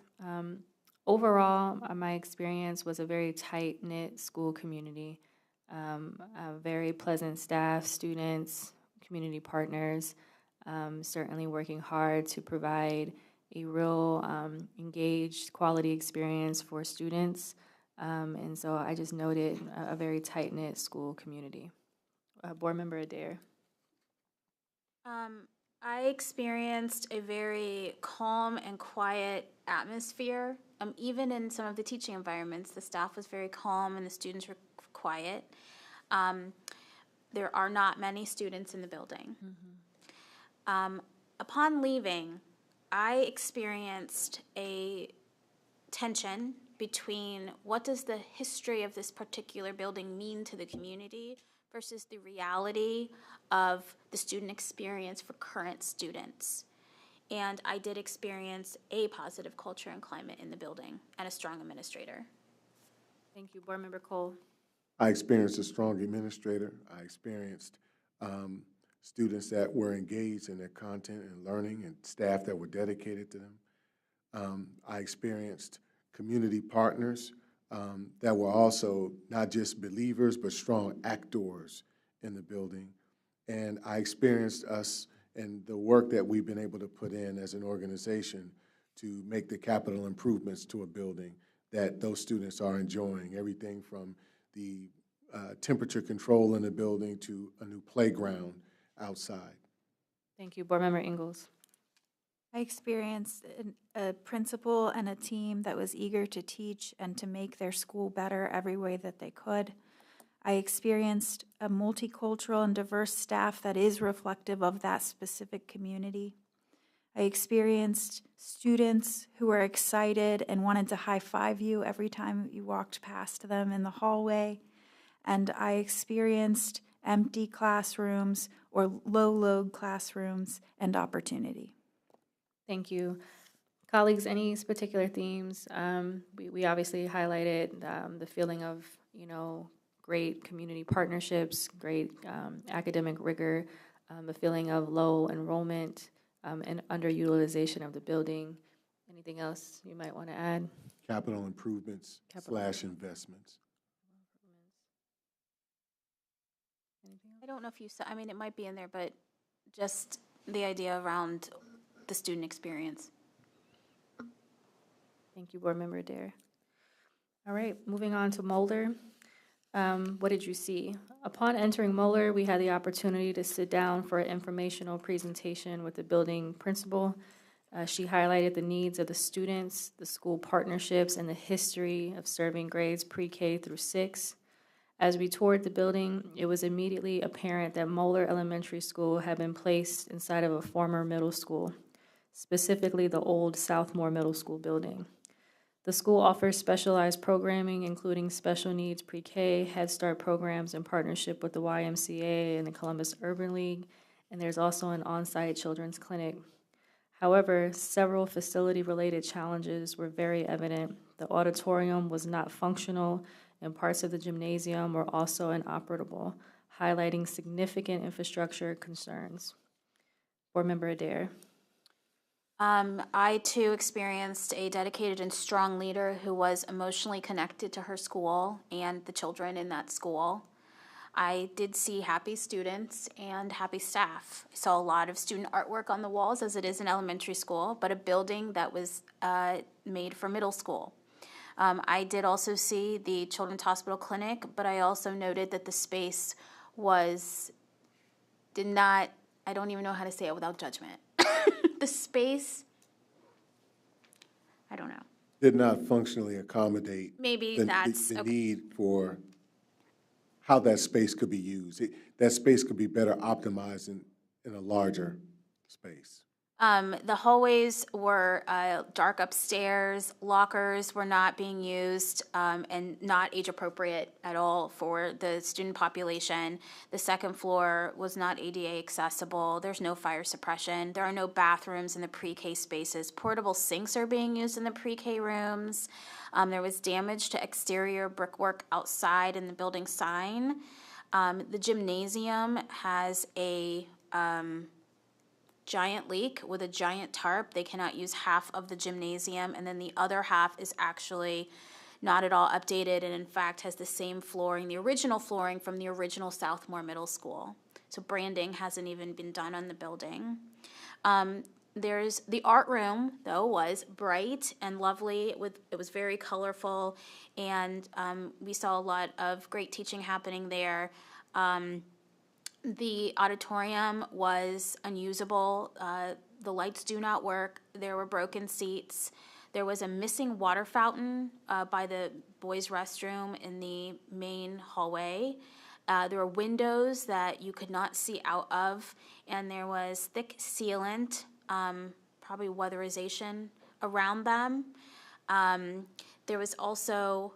Overall, my experience was a very tight-knit school community. A very pleasant staff, students, community partners, certainly working hard to provide a real engaged quality experience for students. And so I just noted a very tight-knit school community. Board Member Adair. I experienced a very calm and quiet atmosphere. Even in some of the teaching environments, the staff was very calm and the students were quiet. There are not many students in the building. Upon leaving, I experienced a tension between what does the history of this particular building mean to the community versus the reality of the student experience for current students. And I did experience a positive culture and climate in the building and a strong administrator. Thank you. Board Member Cole. I experienced a strong administrator. I experienced students that were engaged in their content and learning and staff that were dedicated to them. I experienced community partners that were also not just believers, but strong actors in the building. And I experienced us and the work that we've been able to put in as an organization to make the capital improvements to a building that those students are enjoying, everything from the temperature control in the building to a new playground outside. Thank you. Board Member Ingalls. I experienced a principal and a team that was eager to teach and to make their school better every way that they could. I experienced a multicultural and diverse staff that is reflective of that specific community. I experienced students who were excited and wanted to high-five you every time you walked past them in the hallway. And I experienced empty classrooms or low-load classrooms and opportunity. Thank you. Colleagues, any particular themes? We obviously highlighted the feeling of, great community partnerships, great academic rigor, the feeling of low enrollment, and underutilization of the building. Anything else you might want to add? Capital improvements / investments. I don't know if you saw, it might be in there, but just the idea around the student experience. Thank you, Board Member Adair. All right, moving on to Moeller. What did you see? Upon entering Moeller, we had the opportunity to sit down for an informational presentation with the building principal. She highlighted the needs of the students, the school partnerships, and the history of serving grades pre-K through 6. As we toured the building, it was immediately apparent that Moeller Elementary School had been placed inside of a former middle school, specifically the old Southmore Middle School building. The school offers specialized programming, including special needs pre-K, Head Start programs in partnership with the YMCA and the Columbus Urban League, and there's also an on-site children's clinic. However, several facility-related challenges were very evident. The auditorium was not functional, and parts of the gymnasium were also inoperable, highlighting significant infrastructure concerns. Board Member Adair. I too experienced a dedicated and strong leader who was emotionally connected to her school and the children in that school. I did see happy students and happy staff. I saw a lot of student artwork on the walls, as it is in elementary school, but a building that was made for middle school. I did also see the Children's Hospital Clinic, but I also noted that the space did not, I don't even know how to say it without judgment. The space, I don't know. Did not functionally accommodate Maybe the that's okay. need for how that space could be used. That space could be better optimized in a larger space. The hallways were dark upstairs, lockers were not being used, and not age appropriate at all for the student population. The second floor was not ADA accessible. There's no fire suppression. There are no bathrooms in the pre-K spaces. Portable sinks are being used in the pre-K rooms. There was damage to exterior brickwork outside in the building sign. The gymnasium has a giant leak with a giant tarp. They cannot use half of the gymnasium, and then the other half is actually not at all updated, and in fact has the same flooring, the original flooring from the original Southmore Middle School. So branding hasn't even been done on the building. There's the art room, though, was bright and lovely. It was very colorful, and we saw a lot of great teaching happening there. The auditorium was unusable. The lights do not work. There were broken seats. There was a missing water fountain by the boys' restroom in the main hallway. There were windows that you could not see out of, and there was thick sealant, probably weatherization around them. There was also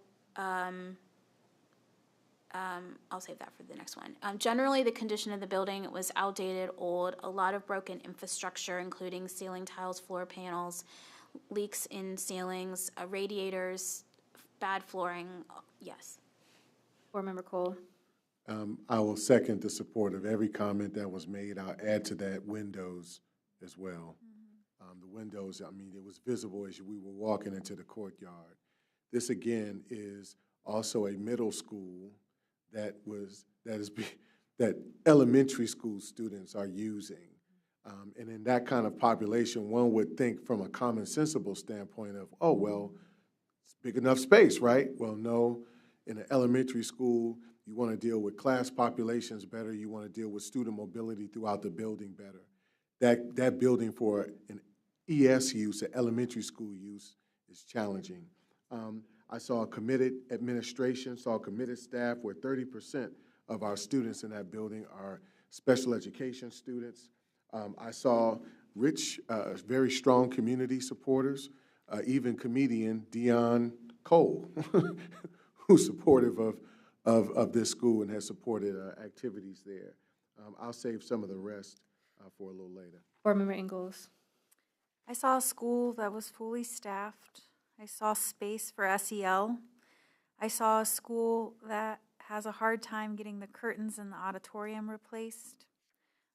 I'll save that for the next one. Generally, the condition of the building was outdated, old, a lot of broken infrastructure, including ceiling tiles, floor panels, leaks in ceilings, radiators, bad flooring, yes. Board Member Cole. I will second the support of every comment that was made. I'll add to that windows as well. The windows, I mean, it was visible as we were walking into the courtyard. This, again, is also a middle school that elementary school students are using. And in that kind of population, one would think from a common-sensible standpoint of, oh, well, it's big enough space, right? Well, no, in an elementary school, you want to deal with class populations better. You want to deal with student mobility throughout the building better. That building for an ES use, an elementary school use, is challenging. I saw a committed administration, saw a committed staff where 30% of our students in that building are special education students. I saw rich, very strong community supporters, even comedian Dion Cole, who's supportive of this school and has supported activities there. I'll save some of the rest for a little later. Board Member Ingalls. I saw a school that was fully staffed. I saw space for SEL. I saw a school that has a hard time getting the curtains in the auditorium replaced.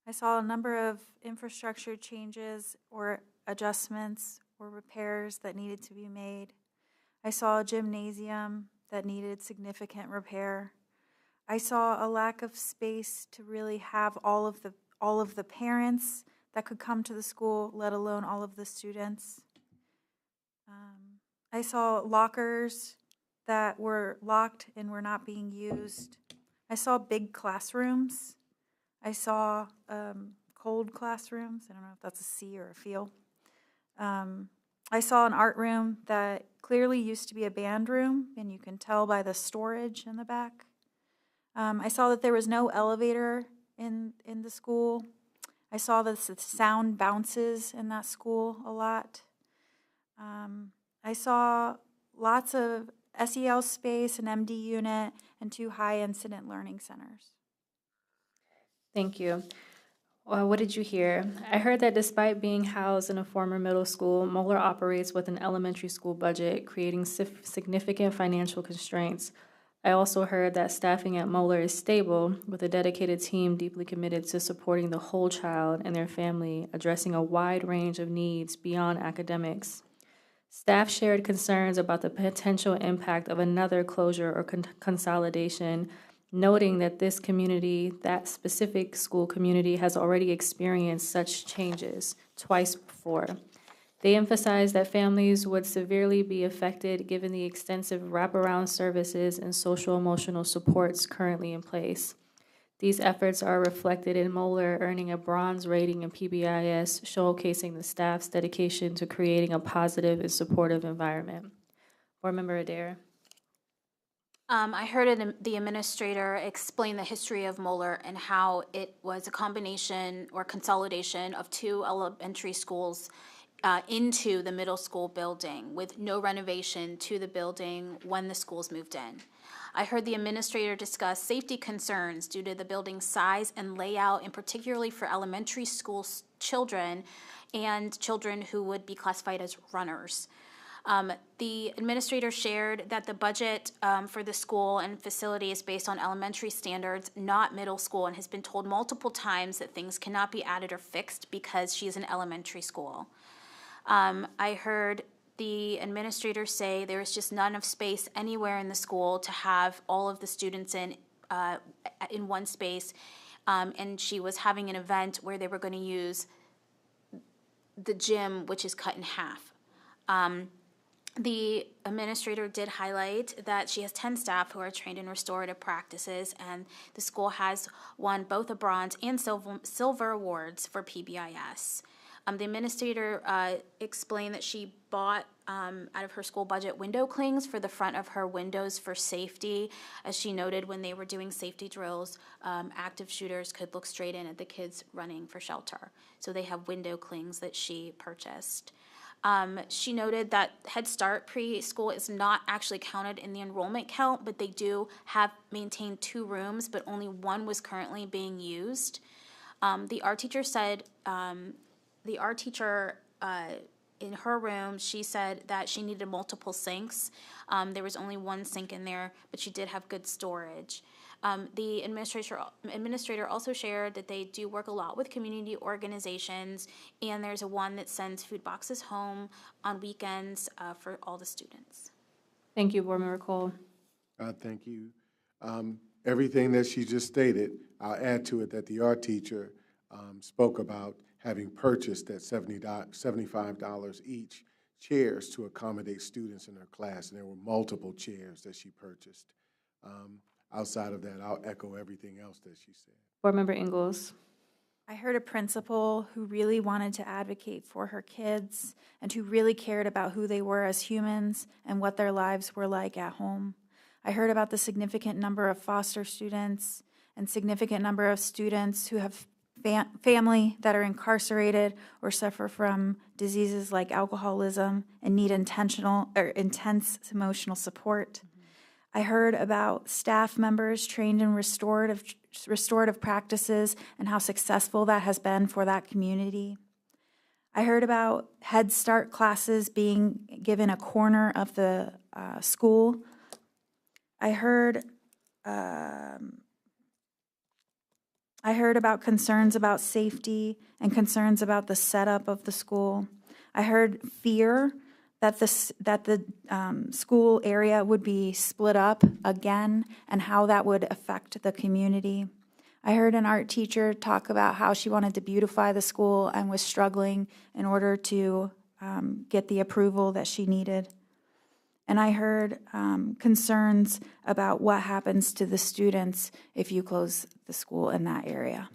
I saw a number of infrastructure changes or adjustments or repairs that needed to be made. I saw a gymnasium that needed significant repair. I saw a lack of space to really have all of the parents that could come to the school, let alone all of the students. I saw lockers that were locked and were not being used. I saw big classrooms. I saw cold classrooms. I don't know if that's a C or a feel. I saw an art room that clearly used to be a band room, and you can tell by the storage in the back. I saw that there was no elevator in the school. I saw that the sound bounces in that school a lot. I saw lots of SEL space, an MD unit, and 2 high-incident learning centers. Thank you. What did you hear? I heard that despite being housed in a former middle school, Moeller operates with an elementary school budget, creating significant financial constraints. I also heard that staffing at Moeller is stable, with a dedicated team deeply committed to supporting the whole child and their family, addressing a wide range of needs beyond academics. Staff shared concerns about the potential impact of another closure or consolidation, noting that that specific school community has already experienced such changes twice before. They emphasized that families would severely be affected given the extensive wraparound services and social-emotional supports currently in place. These efforts are reflected in Moeller earning a bronze rating in PBIS, showcasing the staff's dedication to creating a positive and supportive environment. Board Member Adair. I heard the administrator explain the history of Moeller and how it was a combination or consolidation of 2 elementary schools into the middle school building with no renovation to the building when the schools moved in. I heard the administrator discuss safety concerns due to the building's size and layout, and particularly for elementary school children and children who would be classified as runners. The administrator shared that the budget for the school and facility is based on elementary standards, not middle school, and has been told multiple times that things cannot be added or fixed because she is an elementary school. I heard the administrator say there is just none of space anywhere in the school to have all of the students in one space, and she was having an event where they were going to use the gym, which is cut in half. The administrator did highlight that she has 10 staff who are trained in restorative practices, and the school has won both a bronze and silver awards for PBIS. The administrator explained that she bought out of her school budget window clings for the front of her windows for safety. As she noted, when they were doing safety drills, active shooters could look straight in at the kids running for shelter. So they have window clings that she purchased. She noted that Head Start preschool is not actually counted in the enrollment count, but they do have maintained 2 rooms, but only 1 was currently being used. The art teacher said, in her room, she said that she needed multiple sinks. There was only 1 sink in there, but she did have good storage. The administrator also shared that they do work a lot with community organizations, and there's one that sends food boxes home on weekends for all the students. Thank you, Board Member Cole. Thank you. Everything that she just stated, I'll add to it that the art teacher spoke about having purchased at $75 each chairs to accommodate students in her class, and there were multiple chairs that she purchased. Outside of that, I'll echo everything else that she said. Board Member Ingalls. I heard a principal who really wanted to advocate for her kids and who really cared about who they were as humans and what their lives were like at home. I heard about the significant number of foster students and significant number of students who have family that are incarcerated or suffer from diseases like alcoholism and need intense emotional support. I heard about staff members trained in restorative practices and how successful that has been for that community. I heard about Head Start classes being given a corner of the school. I heard about concerns about safety and concerns about the setup of the school. I heard fear that the school area would be split up again and how that would affect the community. I heard an art teacher talk about how she wanted to beautify the school and was struggling in order to get the approval that she needed. And I heard concerns about what happens to the students if you close the school in that area.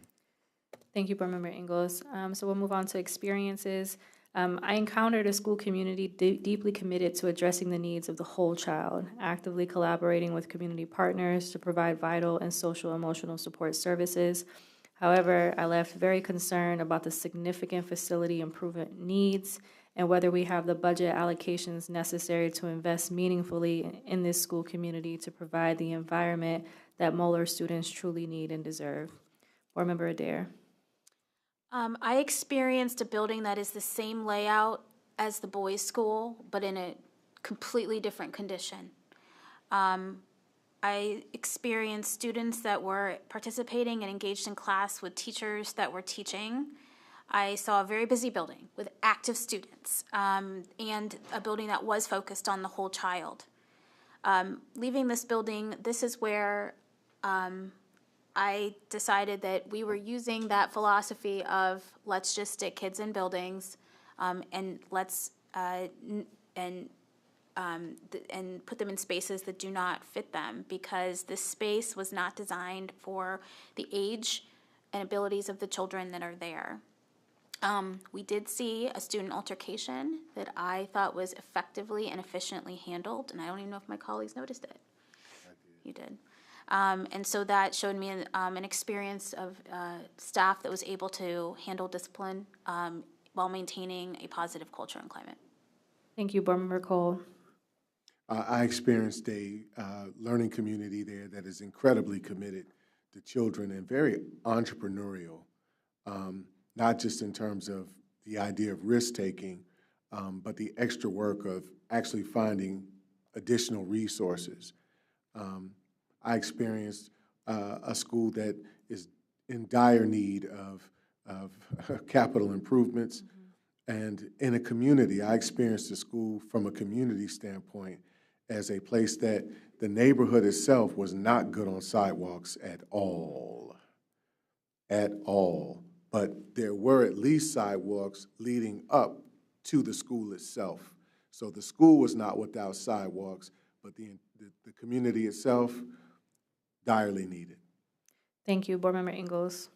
Thank you, Board Member Ingalls. So we'll move on to experiences. I encountered a school community deeply committed to addressing the needs of the whole child, actively collaborating with community partners to provide vital and social emotional support services. However, I left very concerned about the significant facility improvement needs and whether we have the budget allocations necessary to invest meaningfully in this school community to provide the environment that Moeller students truly need and deserve. Board Member Adair. I experienced a building that is the same layout as the boys' school, but in a completely different condition. I experienced students that were participating and engaged in class with teachers that were teaching. I saw a very busy building with active students, and a building that was focused on the whole child. Leaving this building, this is where I decided that we were using that philosophy of let's just stick kids in buildings, and let's and put them in spaces that do not fit them, because this space was not designed for the age and abilities of the children that are there. We did see a student altercation that I thought was effectively and efficiently handled, and I don't even know if my colleagues noticed it. You did. And so that showed me an experience of staff that was able to handle discipline while maintaining a positive culture and climate. Thank you, Board Member Cole. I experienced a learning community there that is incredibly committed to children and very entrepreneurial, not just in terms of the idea of risk-taking, but the extra work of actually finding additional resources. I experienced a school that is in dire need of capital improvements. And in a community, I experienced the school from a community standpoint as a place that the neighborhood itself was not good on sidewalks at all. But there were at least sidewalks leading up to the school itself. So the school was not without sidewalks, but the community itself direly needed. Thank you, Board Member Ingalls.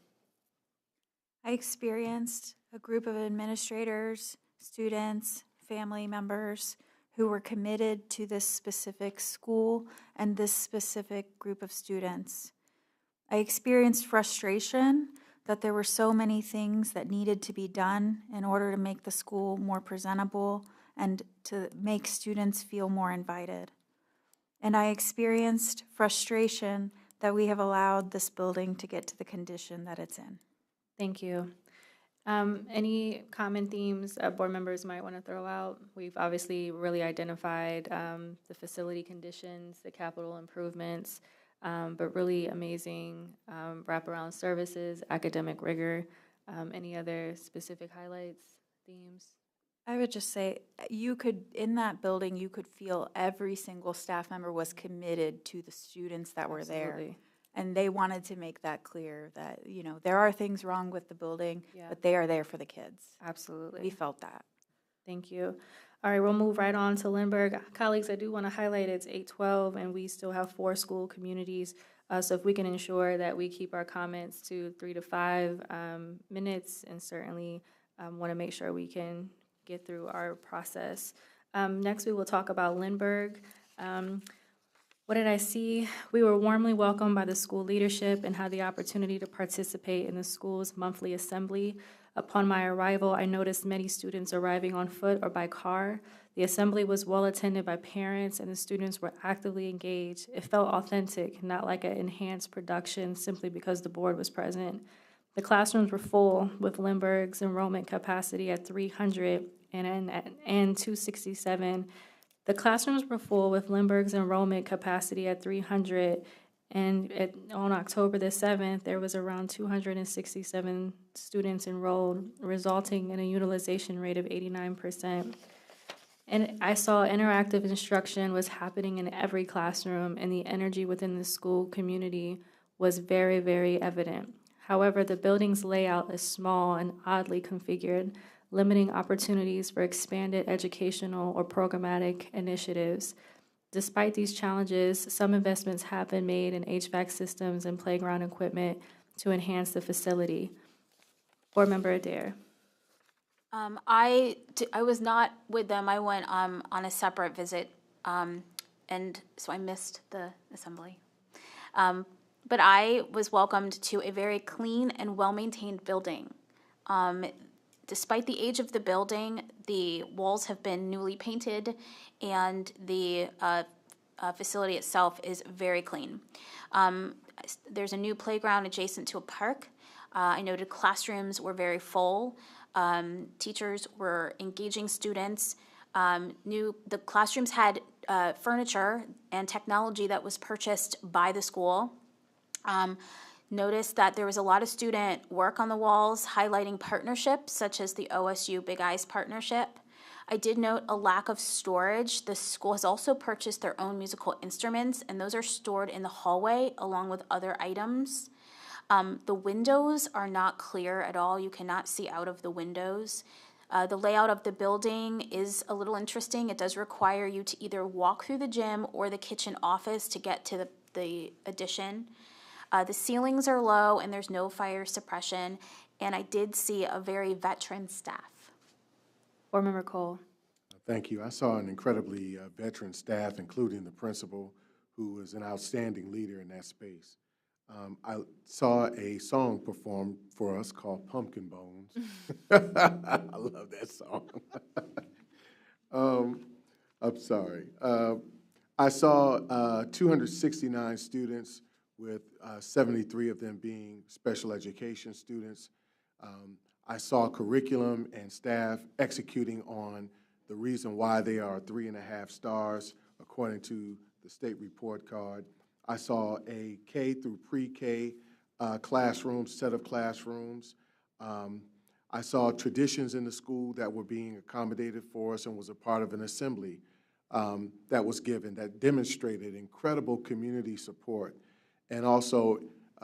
I experienced a group of administrators, students, family members who were committed to this specific school and this specific group of students. I experienced frustration that there were so many things that needed to be done in order to make the school more presentable and to make students feel more invited. And I experienced frustration that we have allowed this building to get to the condition that it's in. Thank you. Any common themes board members might want to throw out? We've obviously really identified the facility conditions, the capital improvements, but really amazing wraparound services, academic rigor. Any other specific highlights, themes? I would just say you could, in that building, you could feel every single staff member was committed to the students that were there. Absolutely. And they wanted to make that clear that, you know, there are things wrong with the building, but they are there for the kids. Absolutely. We felt that. Thank you. All right, we'll move right on to Lindbergh. Colleagues, I do want to highlight it's 8:12 and we still have 4 school communities. So if we can ensure that we keep our comments to 3 to 5 minutes, and certainly want to make sure we can get through our process. Next, we will talk about Lindbergh. What did I see? We were warmly welcomed by the school leadership and had the opportunity to participate in the school's monthly assembly. Upon my arrival, I noticed many students arriving on foot or by car. The assembly was well attended by parents, and the students were actively engaged. It felt authentic, not like an enhanced production simply because the board was present. The classrooms were full, with Lindbergh's enrollment capacity at 300 and 267. The classrooms were full with Lindbergh's enrollment capacity at 300, and on October the 7th, there was around 267 students enrolled, resulting in a utilization rate of 89%. And I saw interactive instruction was happening in every classroom, and the energy within the school community was very, very evident. However, the building's layout is small and oddly configured, limiting opportunities for expanded educational or programmatic initiatives. Despite these challenges, some investments have been made in HVAC systems and playground equipment to enhance the facility. Board Member Adair. I was not with them. I went on a separate visit, and so I missed the assembly. But I was welcomed to a very clean and well-maintained building. Despite the age of the building, the walls have been newly painted, and the facility itself is very clean. There's a new playground adjacent to a park. I noted classrooms were very full. Teachers were engaging students. The classrooms had furniture and technology that was purchased by the school. Noticed that there was a lot of student work on the walls, highlighting partnerships such as the OSU Big Eyes partnership. I did note a lack of storage. The school has also purchased their own musical instruments, and those are stored in the hallway along with other items. The windows are not clear at all. You cannot see out of the windows. The layout of the building is a little interesting. It does require you to either walk through the gym or the kitchen office to get to the addition. The ceilings are low and there's no fire suppression, and I did see a very veteran staff. Board Member Cole. Thank you. I saw an incredibly veteran staff, including the principal, who was an outstanding leader in that space. I saw a song performed for us called Pumpkin Bones. I love that song. I'm sorry. I saw 269 students, with 73 of them being special education students. I saw curriculum and staff executing on the reason why they are 3.5 stars, according to the state report card. I saw a K through pre-K set of classrooms. I saw traditions in the school that were being accommodated for us and was a part of an assembly that was given that demonstrated incredible community support and also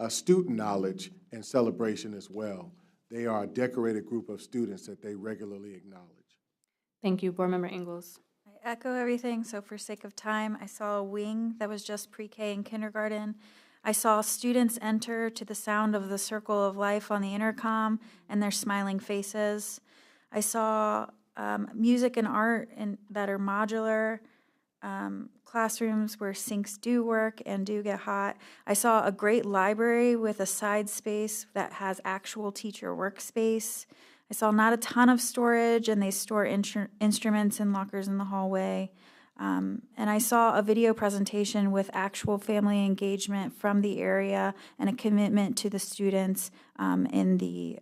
student knowledge and celebration as well. They are a decorated group of students that they regularly acknowledge. Thank you. Board Member Ingalls. I echo everything, so for sake of time, I saw a wing that was just pre-K and kindergarten. I saw students enter to the sound of the Circle of Life on the intercom and their smiling faces. I saw music and art that are modular, classrooms where sinks do work and do get hot. I saw a great library with a side space that has actual teacher workspace. I saw not a ton of storage, and they store instruments in lockers in the hallway. And I saw a video presentation with actual family engagement from the area and a commitment to the students in the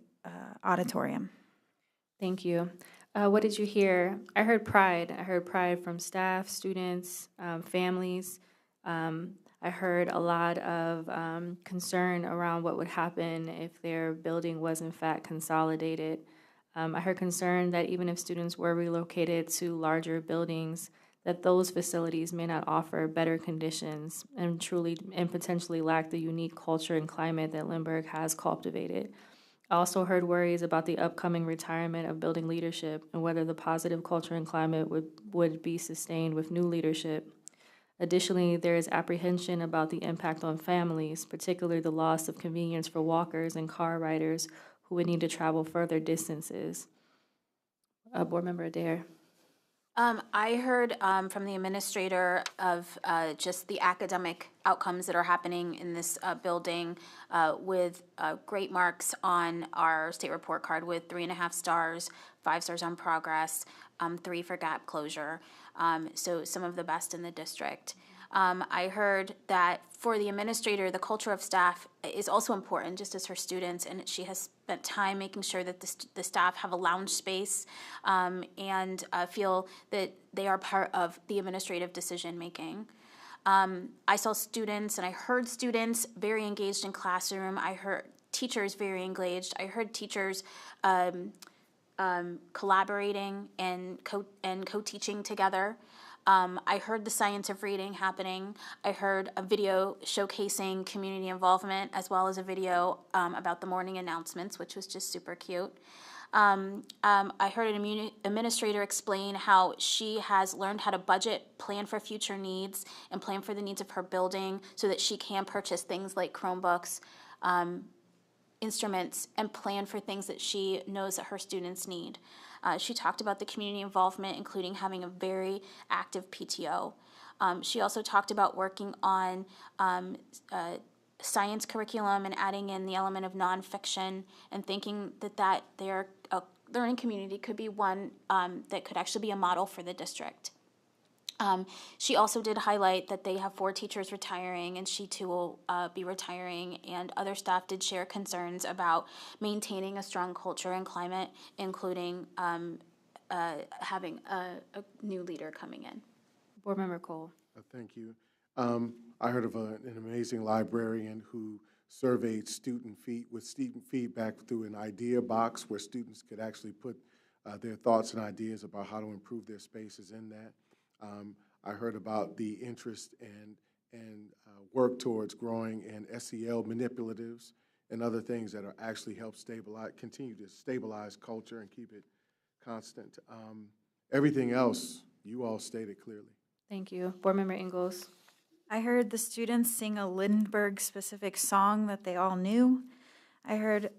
auditorium. Thank you. What did you hear? I heard pride. I heard pride from staff, students, families. I heard a lot of concern around what would happen if their building was in fact consolidated. I heard concern that even if students were relocated to larger buildings, that those facilities may not offer better conditions and potentially lack the unique culture and climate that Lindbergh has cultivated. I also heard worries about the upcoming retirement of building leadership and whether the positive culture and climate would be sustained with new leadership. Additionally, there is apprehension about the impact on families, particularly the loss of convenience for walkers and car riders who would need to travel further distances. Board Member Adair. I heard from the administrator of just the academic outcomes that are happening in this building with great marks on our state report card with 3.5 stars, 5 stars on progress, 3 for gap closure. So some of the best in the district. I heard that for the administrator, the culture of staff is also important, just as her students, and she has spent time making sure that the staff have a lounge space and feel that they are part of the administrative decision-making. I saw students, and I heard students very engaged in classroom. I heard teachers very engaged. I heard teachers collaborating and co-teaching together. I heard the science of reading happening. I heard a video showcasing community involvement, as well as a video about the morning announcements, which was just super cute. I heard an administrator explain how she has learned how to budget, plan for future needs, and plan for the needs of her building so that she can purchase things like Chromebooks, instruments, and plan for things that she knows that her students need. She talked about the community involvement, including having a very active PTO. She also talked about working on science curriculum and adding in the element of nonfiction, and thinking that their learning community could be one that could actually be a model for the district. She also did highlight that they have 4 teachers retiring, and she too will be retiring, and other staff did share concerns about maintaining a strong culture and climate, including having a new leader coming in. Board Member Cole. Thank you. I heard of an amazing librarian who surveyed student feedback through an idea box where students could actually put their thoughts and ideas about how to improve their spaces in that. I heard about the interest and work towards growing in SEL manipulatives and other things that are actually help continue to stabilize culture and keep it constant. Everything else you all stated clearly. Thank you. Board Member Ingalls. I heard the students sing a Lindbergh-specific song that they all knew. I heard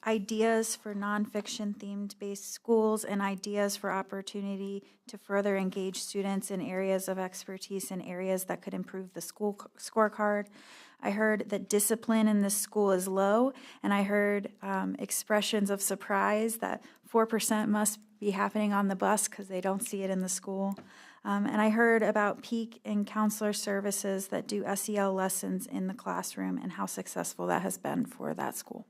ideas for nonfiction themed based schools and ideas for opportunity to further engage students in areas of expertise and areas that could improve the school scorecard. I heard that discipline in this school is low, and I heard expressions of surprise that 4% must be happening on the bus because they don't see it in the school. And I heard about peak and counselor services that do SEL lessons in the classroom and how successful that has been for that school.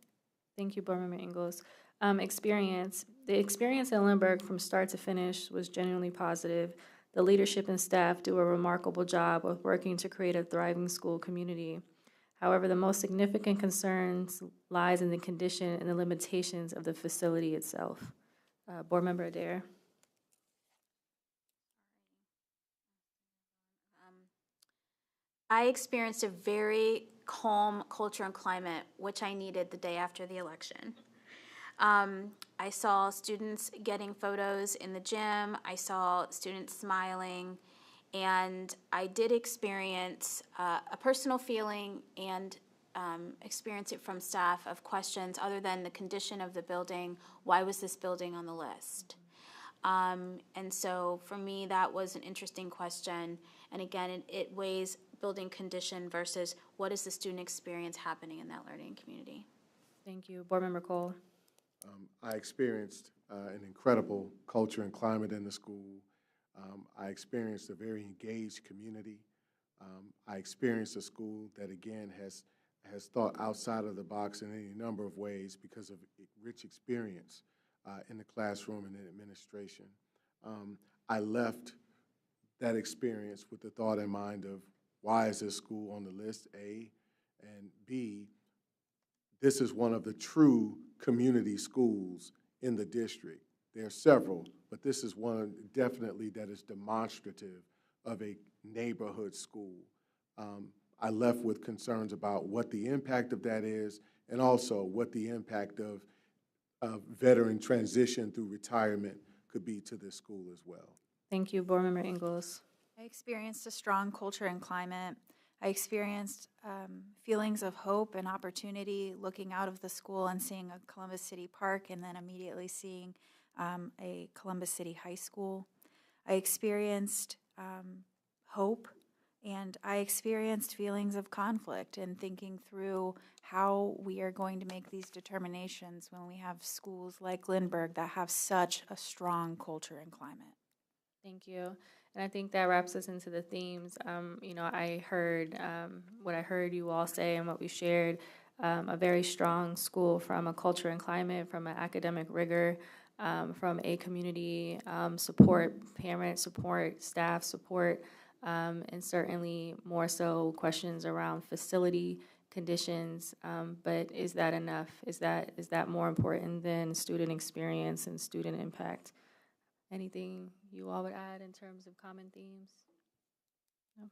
Thank you, Board Member Ingalls. Experience. The experience at Lindbergh from start to finish was genuinely positive. The leadership and staff do a remarkable job of working to create a thriving school community. However, the most significant concerns lies in the condition and the limitations of the facility itself. Board Member Adair. I experienced a very calm culture and climate, which I needed the day after the election. I saw students getting photos in the gym. I saw students smiling. And I did experience a personal feeling and experience it from staff of questions other than the condition of the building. Why was this building on the list? And so for me, that was an interesting question. And again, it weighs building condition versus what is the student experience happening in that learning community. Thank you. Board Member Cole. I experienced an incredible culture and climate in the school. I experienced a very engaged community. I experienced a school that, again, has thought outside of the box in any number of ways because of rich experience in the classroom and in administration. I left that experience with the thought in mind of why is this school on the list, A, and B, this is one of the true community schools in the district. There are several, but this is one definitely that is demonstrative of a neighborhood school. I left with concerns about what the impact of that is and also what the impact of veteran transition through retirement could be to this school as well. Thank you, Board Member Ingalls. I experienced a strong culture and climate. I experienced feelings of hope and opportunity looking out of the school and seeing a Columbus City Park and then immediately seeing a Columbus City High School. I experienced hope, and I experienced feelings of conflict and thinking through how we are going to make these determinations when we have schools like Lindbergh that have such a strong culture and climate. Thank you. And I think that wraps us into the themes. I heard what I heard you all say and what we shared, a very strong school from a culture and climate, from an academic rigor, from a community support, parent support, staff support, and certainly more so questions around facility conditions. But is that enough? Is that more important than student experience and student impact? Anything you all would add in terms of common themes? No?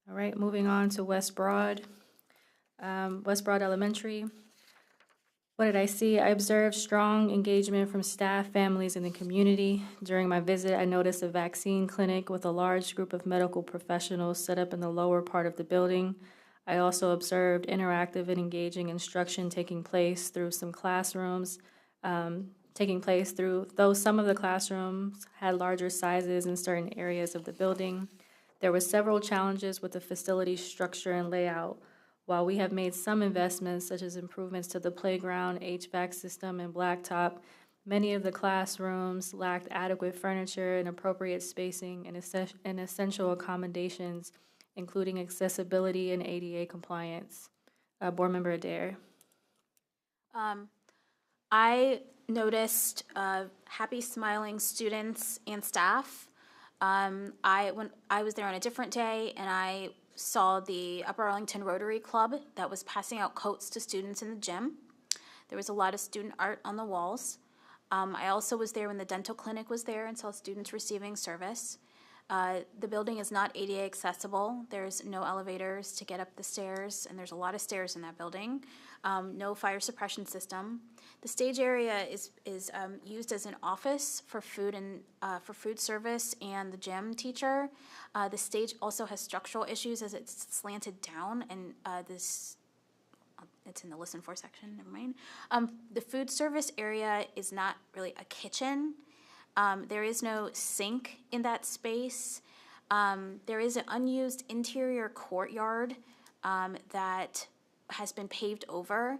All right, moving on to West Broad. West Broad Elementary. What did I see? I observed strong engagement from staff, families, and the community. During my visit, I noticed a vaccine clinic with a large group of medical professionals set up in the lower part of the building. I also observed interactive and engaging instruction taking place through some classrooms, taking place though some of the classrooms had larger sizes in certain areas of the building. There were several challenges with the facility structure and layout. While we have made some investments, such as improvements to the playground, HVAC system, and blacktop, many of the classrooms lacked adequate furniture and appropriate spacing and essential accommodations, including accessibility and ADA compliance. Board Member Adair. I noticed happy, smiling students and staff. When I was there on a different day, and I saw the Upper Arlington Rotary Club that was passing out coats to students in the gym. There was a lot of student art on the walls. I also was there when the dental clinic was there and saw students receiving service. The building is not ADA accessible. There's no elevators to get up the stairs, and there's a lot of stairs in that building. No fire suppression system. The stage area is used as an office for food and for food service and the gym teacher. The stage also has structural issues as it's slanted down, and it's in the listen for section. Never mind. The food service area is not really a kitchen. There is no sink in that space. There is an unused interior courtyard that has been paved over.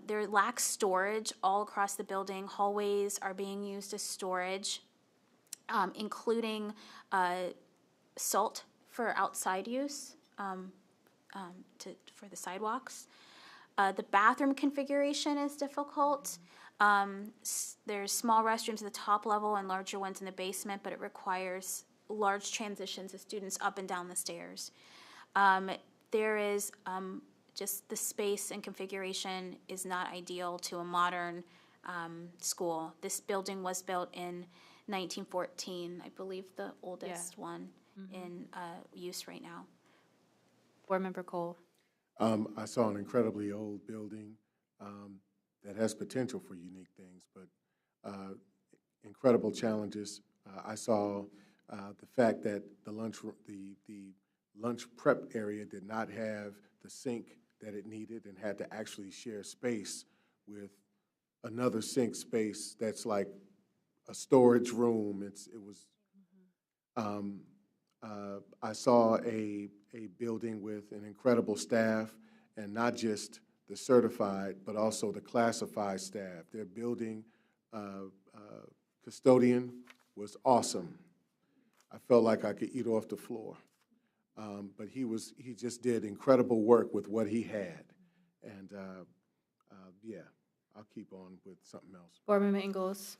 There lacks storage all across the building. Hallways are being used as storage, including salt for outside use for the sidewalks. The bathroom configuration is difficult. There's small restrooms at the top level and larger ones in the basement, but it requires large transitions of students up and down the stairs. There is just the space and configuration is not ideal to a modern school. This building was built in 1914, I believe the oldest one in use right now. Board Member Cole. I saw an incredibly old building that has potential for unique things, but incredible challenges. I saw the fact that the lunch prep area did not have the sink that it needed and had to actually share space with another sink space that's like a storage room. I saw a building with an incredible staff, and not just the certified, but also the classified staff. Their building custodian was awesome. I felt like I could eat off the floor. But he just did incredible work with what he had. And yeah, I'll keep on with something else. Board Member Ingalls.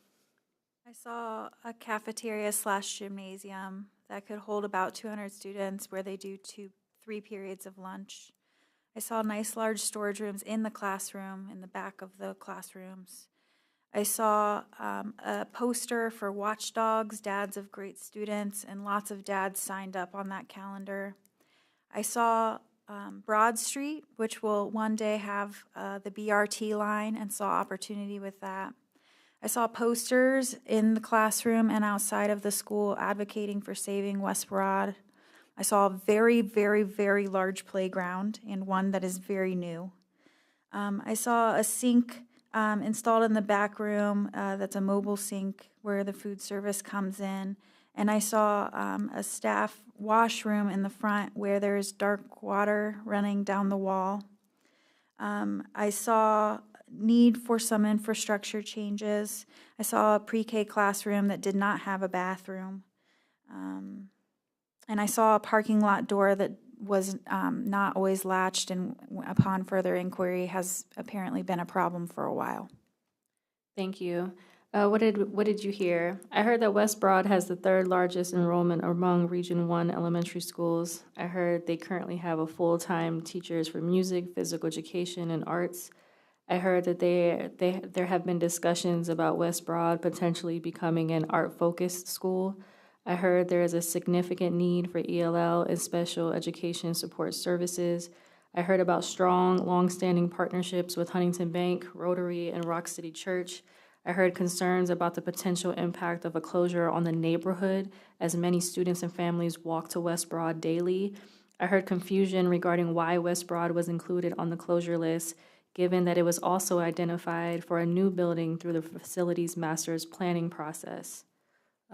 I saw a cafeteria / gymnasium that could hold about 200 students where they do 3 periods of lunch. I saw nice large storage rooms in the classroom, in the back of the classrooms. I saw a poster for Watchdogs, Dads of Great Students, and lots of dads signed up on that calendar. I saw Broad Street, which will one day have the BRT line, and saw opportunity with that. I saw posters in the classroom and outside of the school advocating for saving West Broad. I saw a very, very, very large playground and one that is very new. I saw a sink installed in the back room that's a mobile sink where the food service comes in. And I saw a staff washroom in the front where there's dark water running down the wall. I saw need for some infrastructure changes. I saw a pre-K classroom that did not have a bathroom. And I saw a parking lot door that was not always latched, and upon further inquiry has apparently been a problem for a while. Thank you. What did you hear? I heard that West Broad has the 3rd largest enrollment among Region 1 elementary schools. I heard they currently have a full-time teachers for music, physical education, and arts. I heard that there have been discussions about West Broad potentially becoming an art-focused school. I heard there is a significant need for ELL and special education support services. I heard about strong, long-standing partnerships with Huntington Bank, Rotary, and Rock City Church. I heard concerns about the potential impact of a closure on the neighborhood as many students and families walk to West Broad daily. I heard confusion regarding why West Broad was included on the closure list, given that it was also identified for a new building through the facilities master's planning process?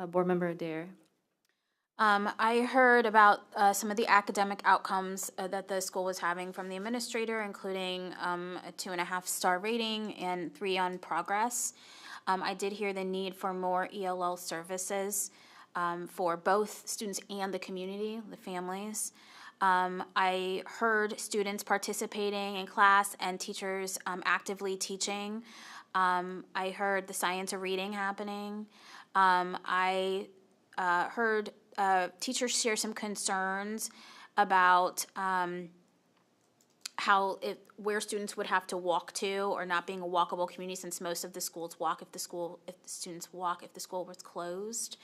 Board Member Adair. I heard about some of the academic outcomes that the school was having from the administrator, including a 2.5-star rating and 3 on progress. I did hear the need for more ELL services for both students and the community, the families. I heard students participating in class and teachers actively teaching. I heard the science of reading happening. I heard teachers share some concerns about where students would have to walk to, or not being a walkable community, since most of the schools walk if the students walk if the school was closed.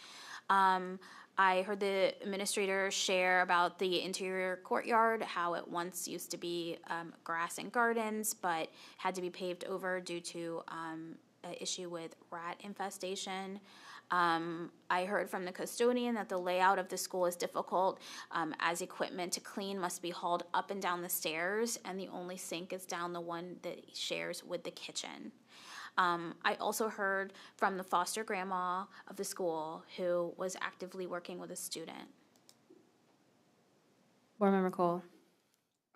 I heard the administrator share about the interior courtyard, how it once used to be grass and gardens, but had to be paved over due to an issue with rat infestation. I heard from the custodian that the layout of the school is difficult, as equipment to clean must be hauled up and down the stairs, and the only sink is down the one that he shares with the kitchen. I also heard from the foster grandma of the school who was actively working with a student. Board Member Cole.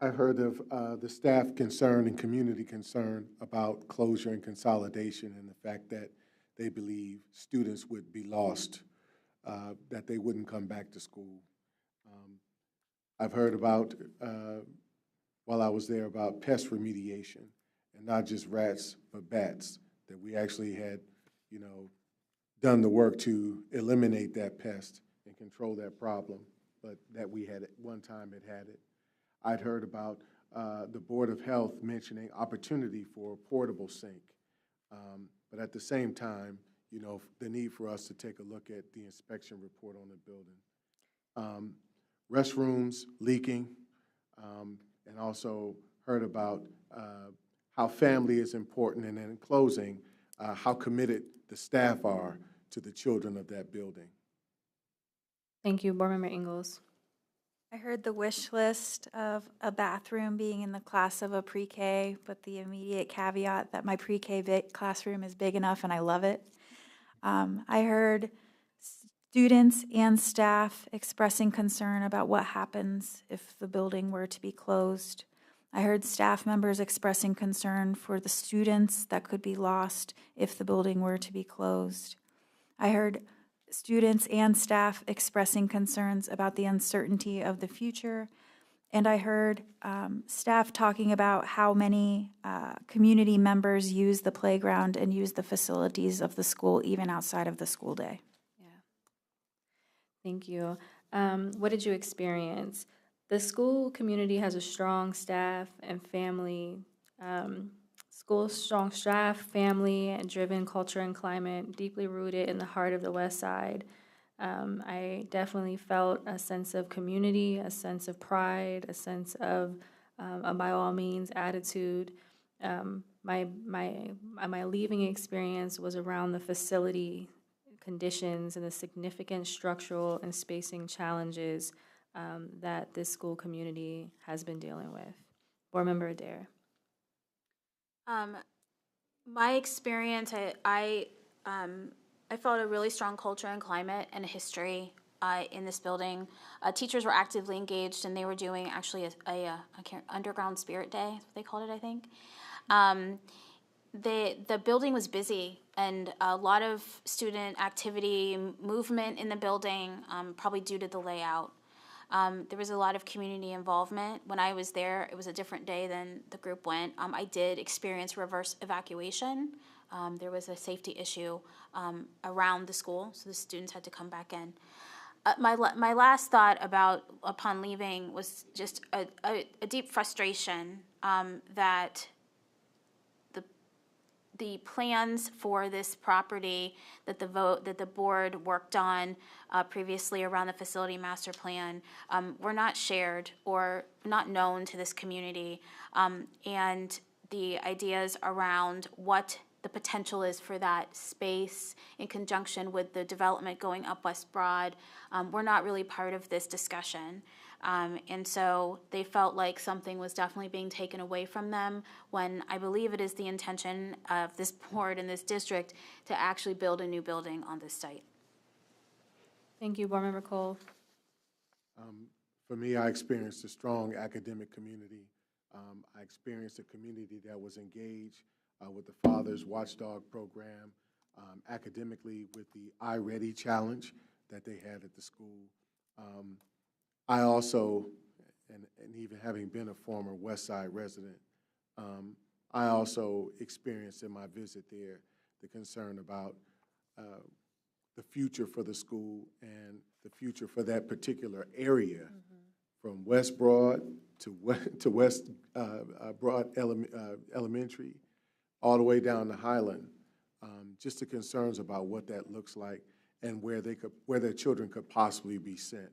I heard of the staff concern and community concern about closure and consolidation, and the fact that they believe students would be lost, that they wouldn't come back to school. I've heard about, while I was there, about pest remediation, and not just rats, but bats, that we actually had, done the work to eliminate that pest and control that problem, but that we had, at one time, had it. I'd heard about the Board of Health mentioning opportunity for a portable sink. But at the same time, the need for us to take a look at the inspection report on the building. Restrooms leaking, and also heard about how family is important, and then in closing, how committed the staff are to the children of that building. Thank you. Board Member Ingalls. I heard the wish list of a bathroom being in the class of a pre-K, but the immediate caveat that my pre-K classroom is big enough and I love it. I heard students and staff expressing concern about what happens if the building were to be closed. I heard staff members expressing concern for the students that could be lost if the building were to be closed. I heard students and staff expressing concerns about the uncertainty of the future. And I heard staff talking about how many community members use the playground and use the facilities of the school even outside of the school day. Yeah. Thank you. What did you experience? The school community has a strong staff and family, strong staff, family, and driven culture and climate, deeply rooted in the heart of the West Side. I definitely felt a sense of community, a sense of pride, a sense of a by all means attitude. My leaving experience was around the facility conditions and the significant structural and spacing challenges that this school community has been dealing with. Board Member Adair. My experience, I felt a really strong culture and climate and history in this building. Teachers were actively engaged, and they were doing actually a underground spirit day, is what they called it, I think. The building was busy, and a lot of student activity, movement in the building, probably due to the layout. There was a lot of community involvement. When I was there, it was a different day than the group went. I did experience reverse evacuation. There was a safety issue around the school, so the students had to come back in. My last thought upon leaving was just a deep frustration that the plans for this property that the board worked on previously around the facility master plan were not shared or not known to this community, and the ideas around what the potential is for that space in conjunction with the development going up West Broad were not really part of this discussion. And so they felt like something was definitely being taken away from them when I believe it is the intention of this board and this district to actually build a new building on this site. Thank you, Board Member Cole. For me, I experienced a strong academic community. I experienced a community that was engaged with the Father's Watchdog program, academically with the iReady Challenge that they had at the school. I also, and even having been a former West Side resident, I also experienced in my visit there the concern about the future for the school and the future for that particular area, from West Broad to West Broad Elementary, all the way down to Highland. Just the concerns about what that looks like and where their children could possibly be sent.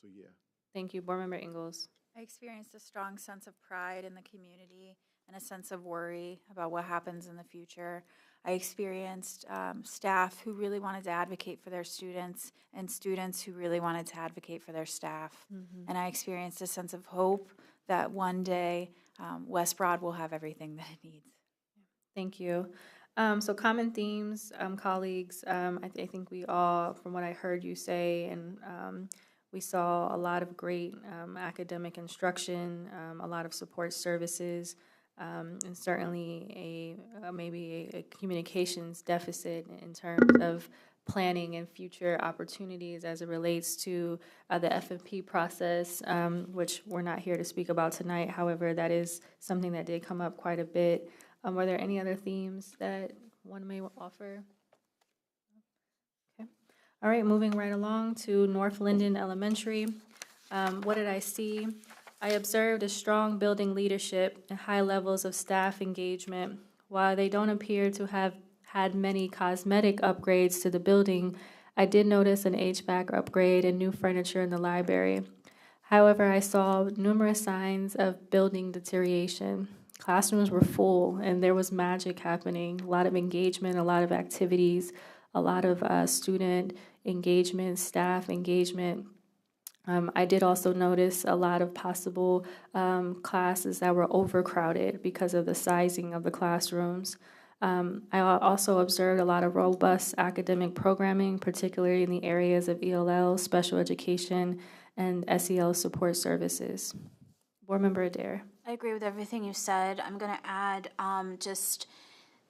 So yeah. Thank you, Board Member Ingalls. I experienced a strong sense of pride in the community and a sense of worry about what happens in the future. I experienced staff who really wanted to advocate for their students and students who really wanted to advocate for their staff. And I experienced a sense of hope that one day West Broad will have everything that it needs. Thank you. So common themes, colleagues, I think we all, from what I heard you say, and we saw a lot of great academic instruction, a lot of support services, and certainly maybe a communications deficit in terms of planning and future opportunities as it relates to the FNP process, which we're not here to speak about tonight. However, that is something that did come up quite a bit. Were there any other themes that one may offer? Okay. All right, moving right along to North Linden Elementary. What did I see? I observed a strong building leadership and high levels of staff engagement. While they don't appear to have had many cosmetic upgrades to the building, I did notice an HVAC upgrade and new furniture in the library. However, I saw numerous signs of building deterioration. Classrooms were full and there was magic happening, a lot of engagement, a lot of activities, a lot of student engagement, staff engagement. I did also notice a lot of possible classes that were overcrowded because of the sizing of the classrooms. I also observed a lot of robust academic programming, particularly in the areas of ELL, special education, and SEL support services. Board Member Adair. I agree with everything you said. I'm going to add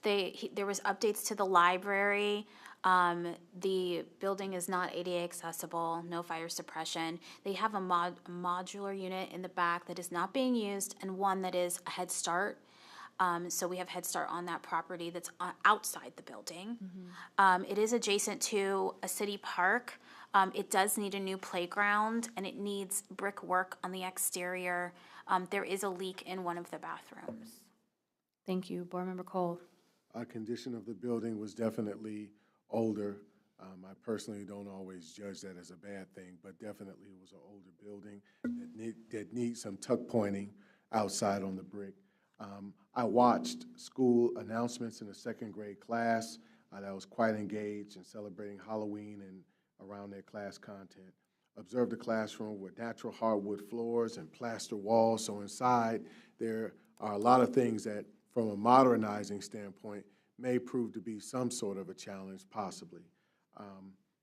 there was updates to the library. The building is not ADA accessible, no fire suppression. They have a modular unit in the back that is not being used and one that is a Head Start. So we have Head Start on that property that's outside the building. It is adjacent to a city park. It does need a new playground and it needs brick work on the exterior. There is a leak in one of the bathrooms. Thank you. Board Member Cole. Condition of the building was definitely older. I personally don't always judge that as a bad thing, but definitely it was an older building that needs some tuck pointing outside on the brick. I watched school announcements in the second grade class that was quite engaged in celebrating Halloween and around their class content. Observed a classroom with natural hardwood floors and plaster walls, so inside there are a lot of things that, from a modernizing standpoint, may prove to be some sort of a challenge, possibly.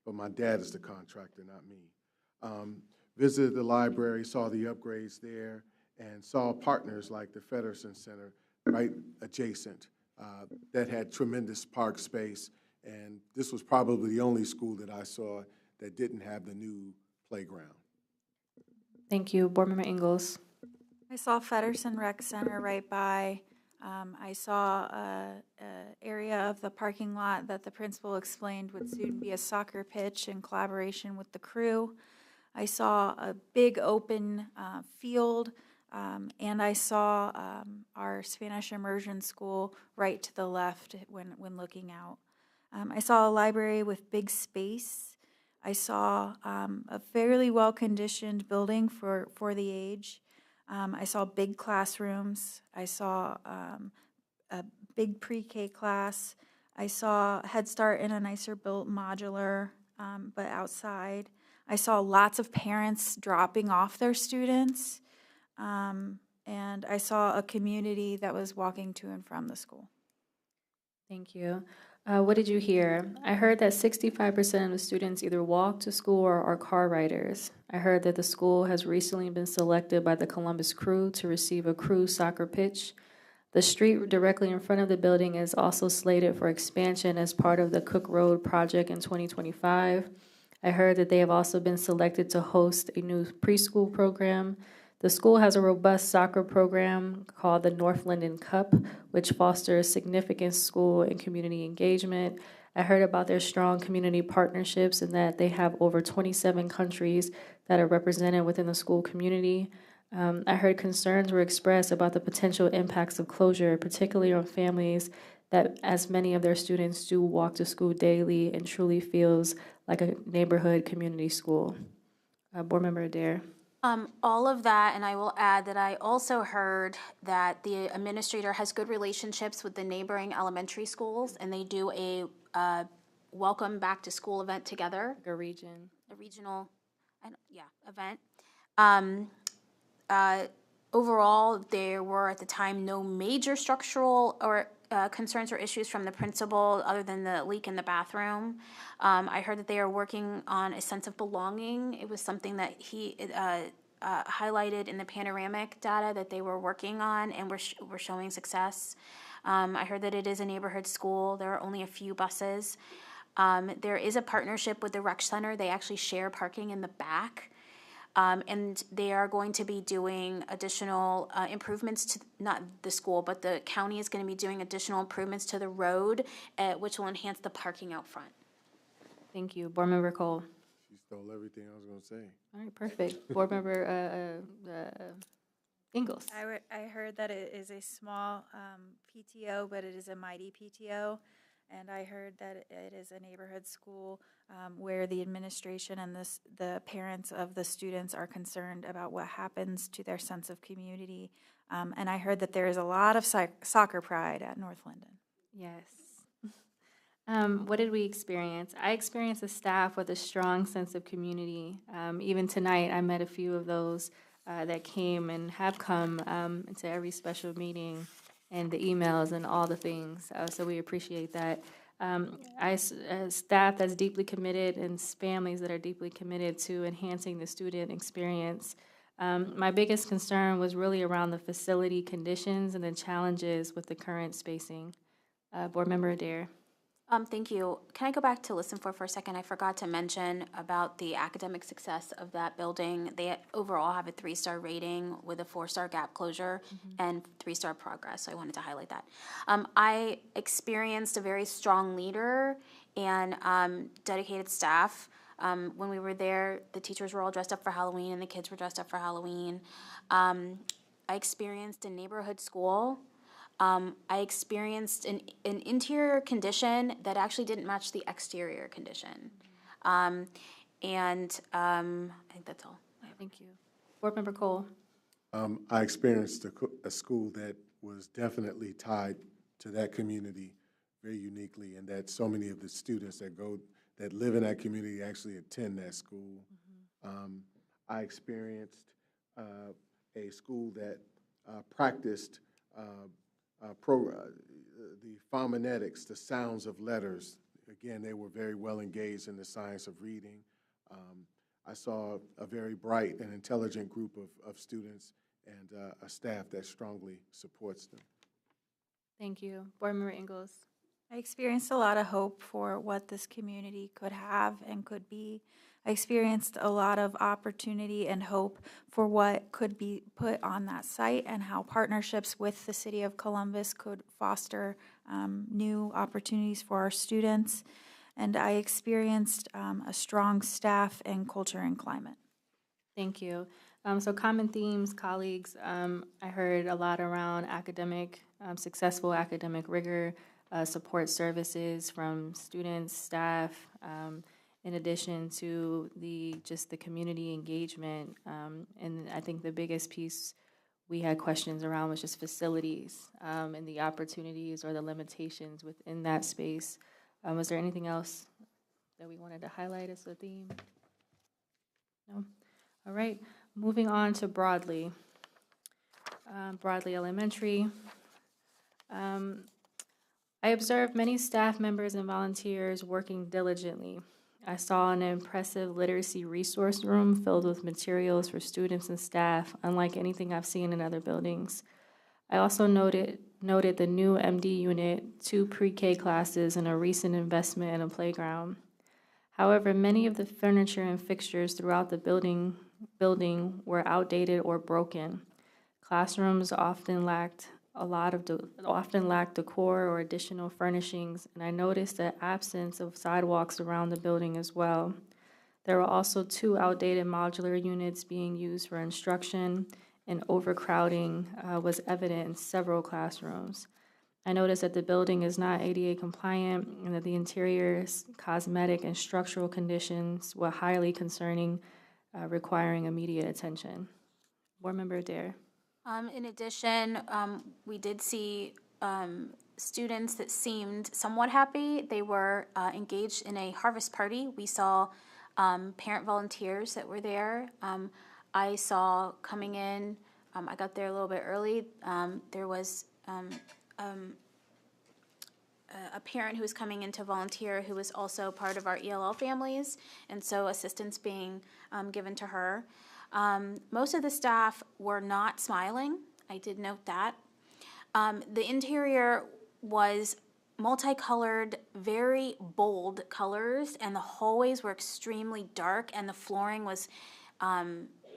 But my dad is the contractor, not me. Visited the library, saw the upgrades there, and saw partners like the Feddersen Center right adjacent that had tremendous park space. And this was probably the only school that I saw that didn't have the new playground. Thank you. Board Member Ingalls. I saw Feddersen Rec Center right by. I saw an area of the parking lot that the principal explained would soon be a soccer pitch in collaboration with the crew. I saw a big open field, and I saw our Spanish immersion school right to the left when looking out. I saw a library with big space. I saw a fairly well-conditioned building for the age. I saw big classrooms. I saw a big pre-K class. I saw Head Start in a nicer built modular, but outside. I saw lots of parents dropping off their students. And I saw a community that was walking to and from the school. Thank you. What did you hear? I heard that 65% of the students either walk to school or are car riders. I heard that the school has recently been selected by the Columbus Crew to receive a Crew soccer pitch. The street directly in front of the building is also slated for expansion as part of the Cook Road project in 2025. I heard that they have also been selected to host a new preschool program. The school has a robust soccer program called the North Linden Cup, which fosters significant school and community engagement. I heard about their strong community partnerships and that they have over 27 countries that are represented within the school community. I heard concerns were expressed about the potential impacts of closure, particularly on families that, as many of their students do walk to school daily and truly feels like a neighborhood community school. Board Member Adair. All of that, and I will add that I also heard that the administrator has good relationships with the neighboring elementary schools, and they do a welcome back to school event together, A region. a regional, event. Overall, there were at the time no major structural or concerns or issues from the principal other than the leak in the bathroom. I heard that they are working on a sense of belonging. It was something that he highlighted in the panoramic data that they were working on and were showing success. I heard that it is a neighborhood school. There are only a few buses. There is a partnership with the rec center. They actually share parking in the back. And they are going to be doing additional improvements to, not the school, but the county is going to be doing additional improvements to the road, which will enhance the parking out front. Thank you. Board Member Cole. She stole everything I was going to say. All right, perfect. Board Member Ingalls. I heard that it is a small PTO, but it is a mighty PTO. And I heard that it is a neighborhood school where the administration and the parents of the students are concerned about what happens to their sense of community. And I heard that there is a lot of soccer pride at North Linden. Yes. What did we experience? I experienced a staff with a strong sense of community. Even tonight, I met a few of those that came and have come to every special meeting and the emails and all the things. So we appreciate that. Staff that's deeply committed and families that are deeply committed to enhancing the student experience. My biggest concern was really around the facility conditions and the challenges with the current spacing. Board Member Adair. Thank you. Can I go back to Listen for a second? I forgot to mention about the academic success of that building. They overall have a 3-star rating with a 4-star gap closure and 3-star progress. So I wanted to highlight that. I experienced a very strong leader and dedicated staff. When we were there, the teachers were all dressed up for Halloween and the kids were dressed up for Halloween. I experienced a neighborhood school. I experienced an interior condition that actually didn't match the exterior condition. I think that's all. Thank you. Board Member Cole. I experienced a school that was definitely tied to that community very uniquely, and that so many of the students that live in that community actually attend that school. I experienced a school that practiced the phonetics, the sounds of letters. Again, they were very well engaged in the science of reading. I saw a very bright and intelligent group of students and a staff that strongly supports them. Thank you. Board Member Ingalls. I experienced a lot of hope for what this community could have and could be. I experienced a lot of opportunity and hope for what could be put on that site and how partnerships with the City of Columbus could foster new opportunities for our students. And I experienced a strong staff and culture and climate. Thank you. So common themes, colleagues, I heard a lot around successful academic rigor, support services from students, staff, in addition to the community engagement. And I think the biggest piece we had questions around was just facilities and the opportunities or the limitations within that space. Was there anything else that we wanted to highlight as a theme? No? All right, moving on to Broadley. Broadley Elementary. I observed many staff members and volunteers working diligently. I saw an impressive literacy resource room filled with materials for students and staff, unlike anything I've seen in other buildings. I also noted the new MD unit, 2 pre-K classes, and a recent investment in a playground. However, many of the furniture and fixtures throughout the building were outdated or broken. Classrooms often lacked decor or additional furnishings, and I noticed the absence of sidewalks around the building as well. There were also 2 outdated modular units being used for instruction, and overcrowding was evident in several classrooms. I noticed that the building is not ADA compliant and that the interior cosmetic and structural conditions were highly concerning, requiring immediate attention. Board Member Adair. In addition, we did see students that seemed somewhat happy. They were engaged in a harvest party. We saw parent volunteers that were there. I saw coming in, I got there a little bit early, there was a parent who was coming in to volunteer who was also part of our ELL families, and so assistance being given to her. Most of the staff were not smiling. I did note that. The interior was multicolored, very bold colors, and the hallways were extremely dark, and the flooring was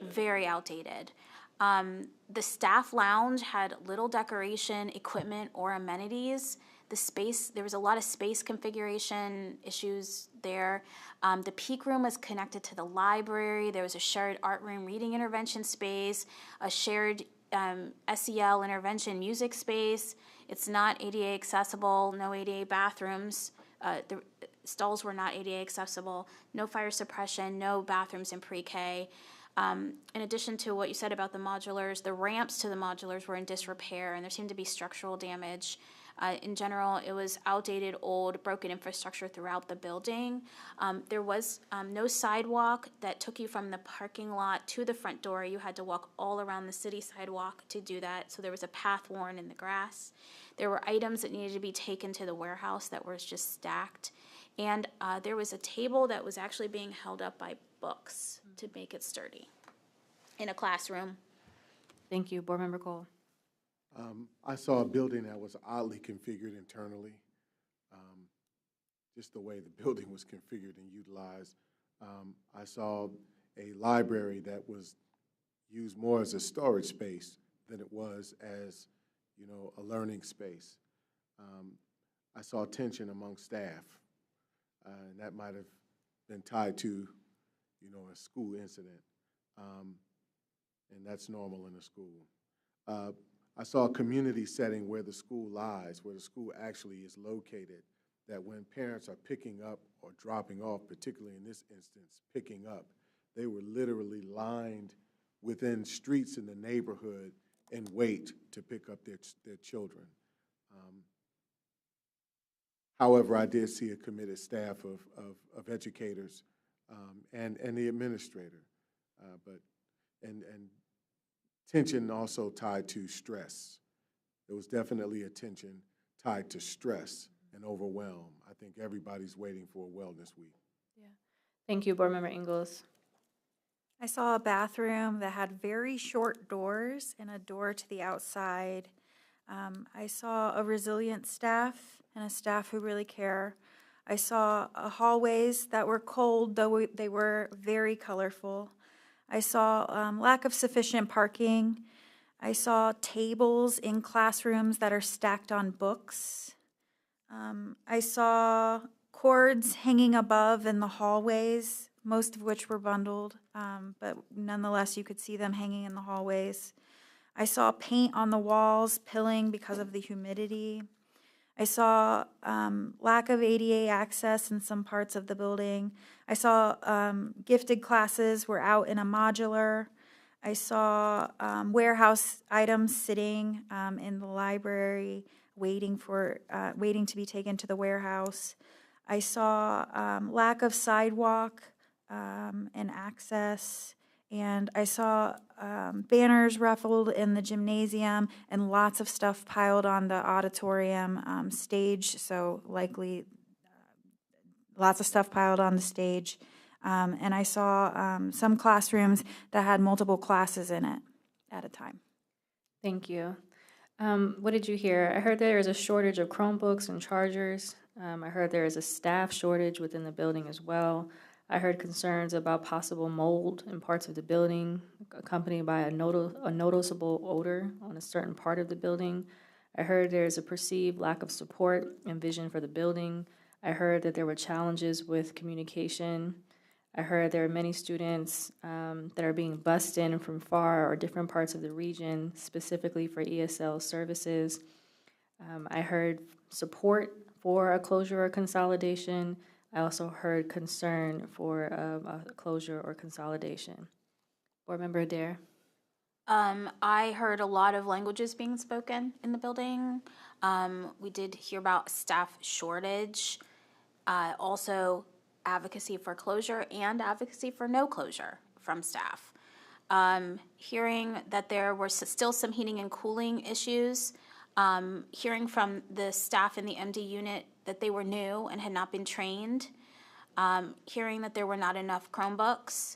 very outdated. The staff lounge had little decoration, equipment, or amenities. There was a lot of space configuration issues there. The peak room was connected to the library. There was a shared art room reading intervention space, a shared SEL intervention music space. It's not ADA accessible, no ADA bathrooms. The stalls were not ADA accessible, no fire suppression, no bathrooms in pre-K. In addition to what you said about the modulars, the ramps to the modulars were in disrepair, and there seemed to be structural damage. In general, it was outdated, old, broken infrastructure throughout the building. There was no sidewalk that took you from the parking lot to the front door. You had to walk all around the city sidewalk to do that, so there was a path worn in the grass. There were items that needed to be taken to the warehouse that were just stacked. And there was a table that was actually being held up by books to make it sturdy in a classroom. Thank you. Board Member Cole. I saw a building that was oddly configured internally, just the way the building was configured and utilized. I saw a library that was used more as a storage space than it was as, a learning space. I saw tension among staff, and that might have been tied to, a school incident, and that's normal in a school. I saw a community setting where the school lies, where the school actually is located, that when parents are picking up or dropping off, particularly in this instance, picking up, they were literally lined within streets in the neighborhood and wait to pick up their children. However, I did see a committed staff of educators and the administrator, and tension also tied to stress. There was definitely a tension tied to stress and overwhelm. I think everybody's waiting for a wellness week. Yeah. Thank you, Board Member Ingalls. I saw a bathroom that had very short doors and a door to the outside. I saw a resilient staff and a staff who really care. I saw hallways that were cold, though they were very colorful. I saw lack of sufficient parking. I saw tables in classrooms that are stacked on books. I saw cords hanging above in the hallways, most of which were bundled, but nonetheless you could see them hanging in the hallways. I saw paint on the walls pilling because of the humidity. I saw lack of ADA access in some parts of the building. I saw gifted classes were out in a modular. I saw warehouse items sitting in the library waiting to be taken to the warehouse. I saw lack of sidewalk and access. And I saw banners ruffled in the gymnasium and lots of stuff piled on the auditorium stage. So likely lots of stuff piled on the stage. And I saw some classrooms that had multiple classes in it at a time. Thank you. What did you hear? I heard there is a shortage of Chromebooks and chargers. I heard there is a staff shortage within the building as well. I heard concerns about possible mold in parts of the building, accompanied by a noticeable odor on a certain part of the building. I heard there is a perceived lack of support and vision for the building. I heard that there were challenges with communication. I heard there are many students that are being bused in from far or different parts of the region, specifically for ESL services. I heard support for a closure or consolidation. I also heard concern for a closure or consolidation. Board Member Adair. I heard a lot of languages being spoken in the building. We did hear about staff shortage, also advocacy for closure and advocacy for no closure from staff. Hearing that there were still some heating and cooling issues, hearing from the staff in the MD unit that they were new and had not been trained, hearing that there were not enough Chromebooks,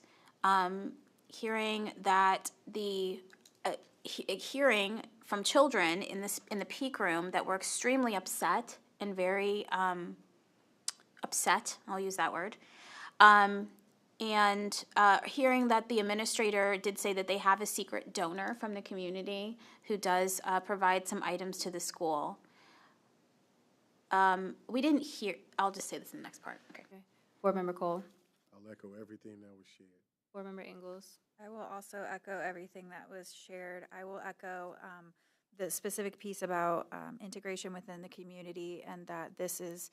hearing that hearing from children in the peak room that were extremely upset and very upset, I'll use that word, and hearing that the administrator did say that they have a secret donor from the community who does provide some items to the school. We didn't hear, I'll just say this in the next part. Okay. Board Member Cole. I'll echo everything that was shared. Board Member Ingalls. I will also echo everything that was shared. I will echo the specific piece about integration within the community, and that this is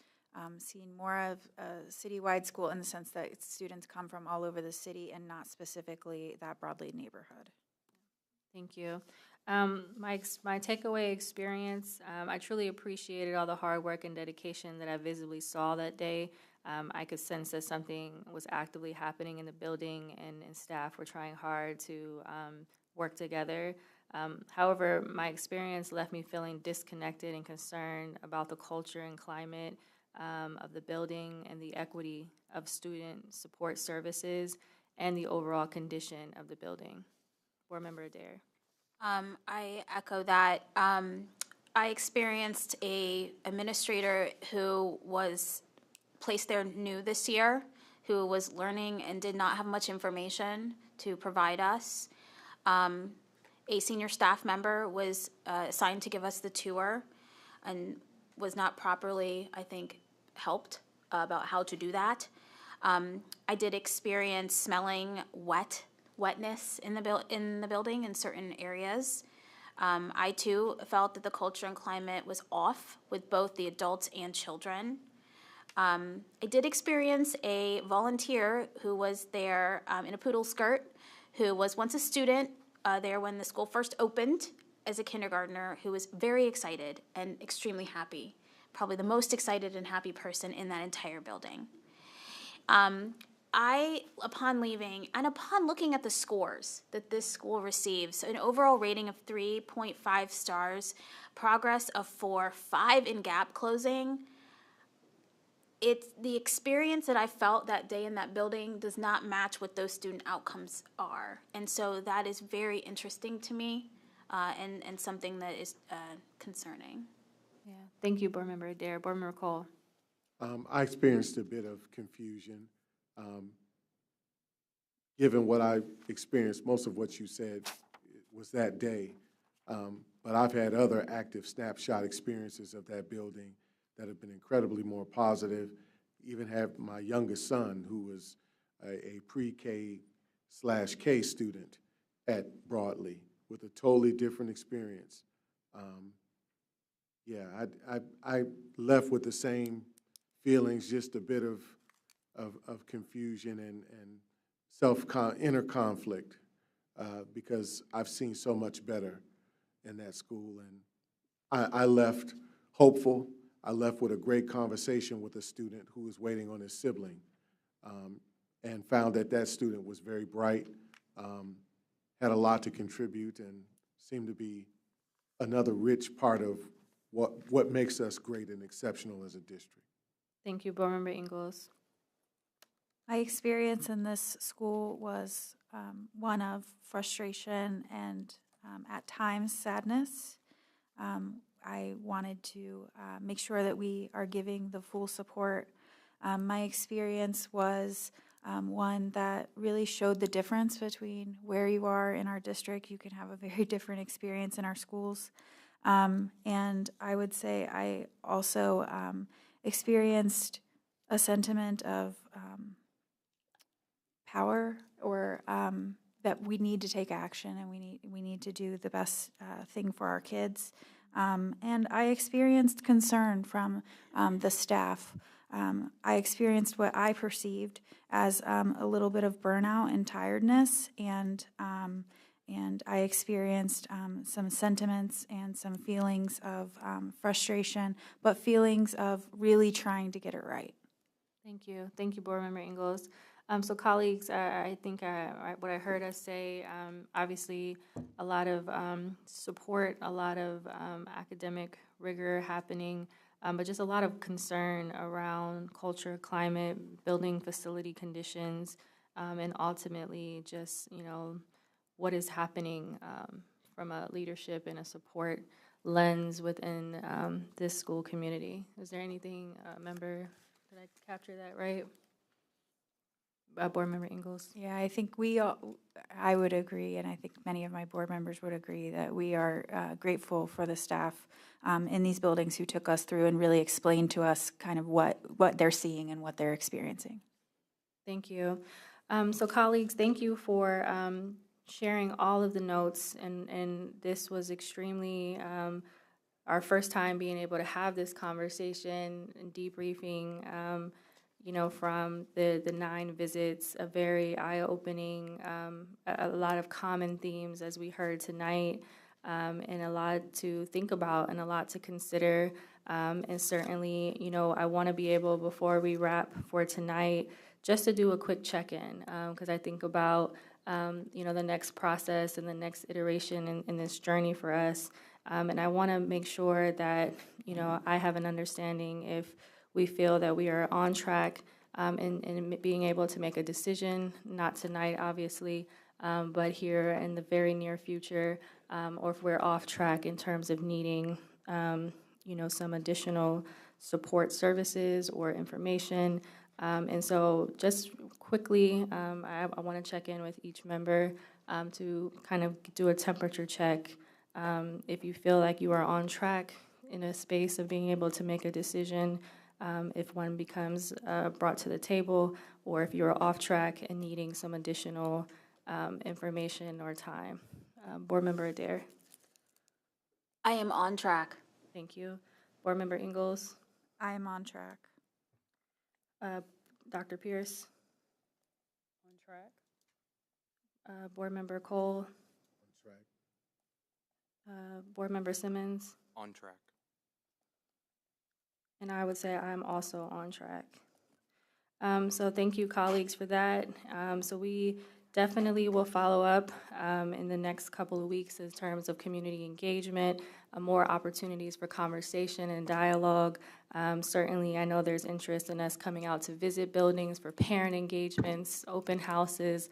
seeing more of a citywide school in the sense that students come from all over the city and not specifically that Broadleaf neighborhood. Thank you. My takeaway experience, I truly appreciated all the hard work and dedication that I visibly saw that day. I could sense that something was actively happening in the building, and staff were trying hard to work together. However, my experience left me feeling disconnected and concerned about the culture and climate of the building and the equity of student support services and the overall condition of the building. Board Member Adair. I echo that. I experienced a administrator who was placed there new this year, who was learning and did not have much information to provide us. A senior staff member was assigned to give us the tour and was not properly, I think, helped about how to do that. I did experience smelling wetness in the building in certain areas. I too felt that the culture and climate was off with both the adults and children. I did experience a volunteer who was there in a poodle skirt, who was once a student there when the school first opened as a kindergartner, who was very excited and extremely happy, probably the most excited and happy person in that entire building. Upon leaving and upon looking at the scores that this school receives, an overall rating of 3.5 stars, progress of 4, 5 in gap closing, it's the experience that I felt that day in that building does not match what those student outcomes are. And so that is very interesting to me and something that is concerning. Yeah. Thank you, Board Member Adair. Board Member Cole. I experienced a bit of confusion. Given what I experienced, most of what you said was that day. But I've had other active snapshot experiences of that building that have been incredibly more positive. Even have my youngest son, who was a pre-K/K student at Broadleaf, with a totally different experience. Yeah, I left with the same feelings, just a bit of confusion and inner conflict, because I've seen so much better in that school. And I left hopeful. I left with a great conversation with a student who was waiting on his sibling. and found that that student was very bright, had a lot to contribute, and seemed to be another rich part of what makes us great and exceptional as a district. Thank you, Board Member Ingalls. My experience in this school was one of frustration and at times sadness. I wanted to make sure that we are giving the full support. My experience was one that really showed the difference between where you are in our district. You can have a very different experience in our schools. And I would say I also experienced a sentiment of power, or that we need to take action and we need to do the best thing for our kids. And I experienced concern from the staff. I experienced what I perceived as a little bit of burnout and tiredness, and I experienced some sentiments and some feelings of frustration, but feelings of really trying to get it right. Thank you. Thank you, Board Member Ingalls. So colleagues, I think what I heard us say, obviously a lot of support, a lot of academic rigor happening, but just a lot of concern around culture, climate, building facility conditions, and ultimately just, what is happening from a leadership and a support lens within this school community. Is there anything, member, did I capture that right? Board Member Ingalls. Yeah, I think I would agree, and I think many of my board members would agree that we are grateful for the staff in these buildings who took us through and really explained to us kind of what they're seeing and what they're experiencing. Thank you. So colleagues, thank you for sharing all of the notes, and this was extremely our first time being able to have this conversation and debriefing, from the 9 visits, a very eye-opening, a lot of common themes as we heard tonight, and a lot to think about and a lot to consider. And certainly, I want to be able, before we wrap for tonight, just to do a quick check-in, because I think about, the next process and the next iteration in this journey for us. And I want to make sure that, I have an understanding if we feel that we are on track in being able to make a decision, not tonight, obviously, but here in the very near future, or if we're off track in terms of needing, some additional support services or information. And so just quickly, I want to check in with each member to kind of do a temperature check. If you feel like you are on track in a space of being able to make a decision, if one becomes brought to the table, or if you're off track and needing some additional information or time. Board Member Adair. I am on track. Thank you. Board Member Ingalls. I am on track. Dr. Pierce. On track. Board Member Cole. On track. Board Member Simmons. On track. And I would say I'm also on track. So thank you, colleagues, for that. So we definitely will follow up in the next couple of weeks in terms of community engagement, more opportunities for conversation and dialogue. Certainly, I know there's interest in us coming out to visit buildings for parent engagements, open houses,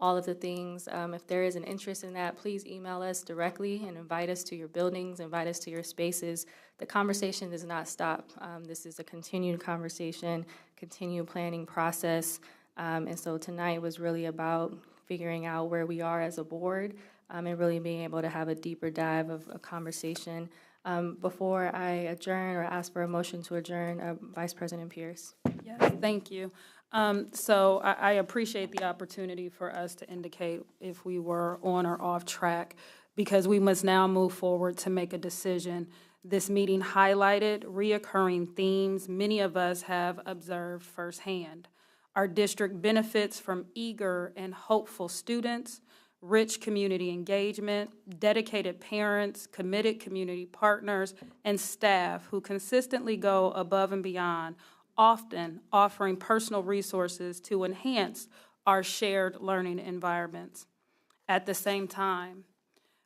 all of the things. If there is an interest in that, please email us directly and invite us to your buildings, invite us to your spaces. The conversation does not stop. This is a continued conversation, continued planning process. And so tonight was really about figuring out where we are as a board and really being able to have a deeper dive of a conversation. Before I adjourn or ask for a motion to adjourn, Vice President Pierce. Yes, thank you. So I appreciate the opportunity for us to indicate if we were on or off track, because we must now move forward to make a decision. This meeting highlighted reoccurring themes many of us have observed firsthand. Our district benefits from eager and hopeful students, rich community engagement, dedicated parents, committed community partners, and staff who consistently go above and beyond, often offering personal resources to enhance our shared learning environments. At the same time,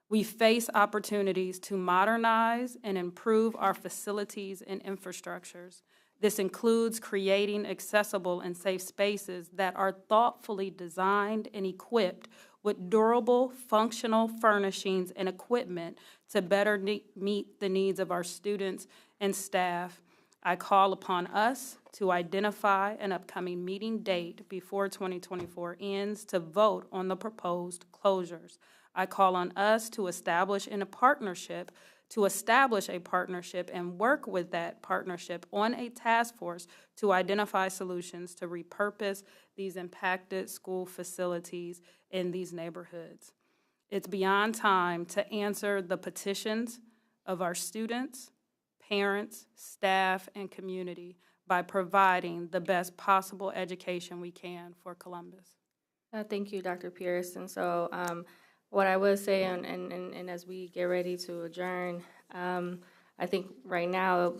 we face opportunities to modernize and improve our facilities and infrastructures. This includes creating accessible and safe spaces that are thoughtfully designed and equipped with durable, functional furnishings and equipment to better meet the needs of our students and staff. I call upon us to identify an upcoming meeting date before 2024 ends to vote on the proposed closures. I call on us to establish a partnership and work with that partnership on a task force to identify solutions to repurpose these impacted school facilities in these neighborhoods. It's beyond time to answer the petitions of our students, parents, staff, and community by providing the best possible education we can for Columbus. Thank you, Dr. Pierce. And so what I would say, and as we get ready to adjourn, I think right now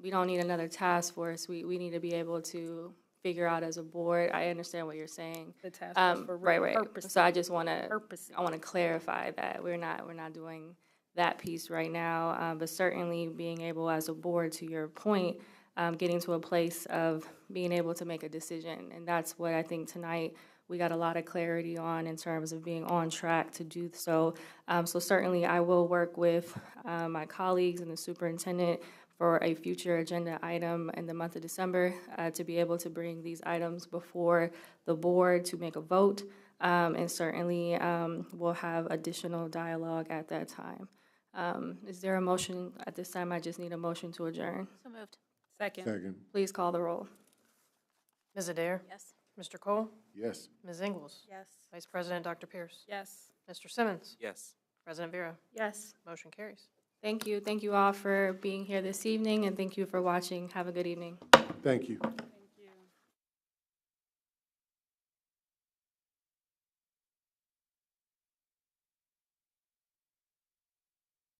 we don't need another task force. We need to be able to figure out as a board. I understand what you're saying. The task force for Right. repurposing. So I just want to clarify that we're not doing that piece right now, but certainly being able as a board, to your point, getting to a place of being able to make a decision. And that's what I think tonight we got a lot of clarity on in terms of being on track to do so. So certainly I will work with my colleagues and the superintendent for a future agenda item in the month of December to be able to bring these items before the board to make a vote. And certainly we'll have additional dialogue at that time. Is there a motion at this time? I just need a motion to adjourn. So moved. Second. Please call the roll. Ms. Adair? Yes. Mr. Cole? Yes. Ms. Ingles? Yes. Vice President Dr. Pierce? Yes. Mr. Simmons? Yes. President Vera? Yes. Motion carries. Thank you. Thank you all for being here this evening, and thank you for watching. Have a good evening. Thank you.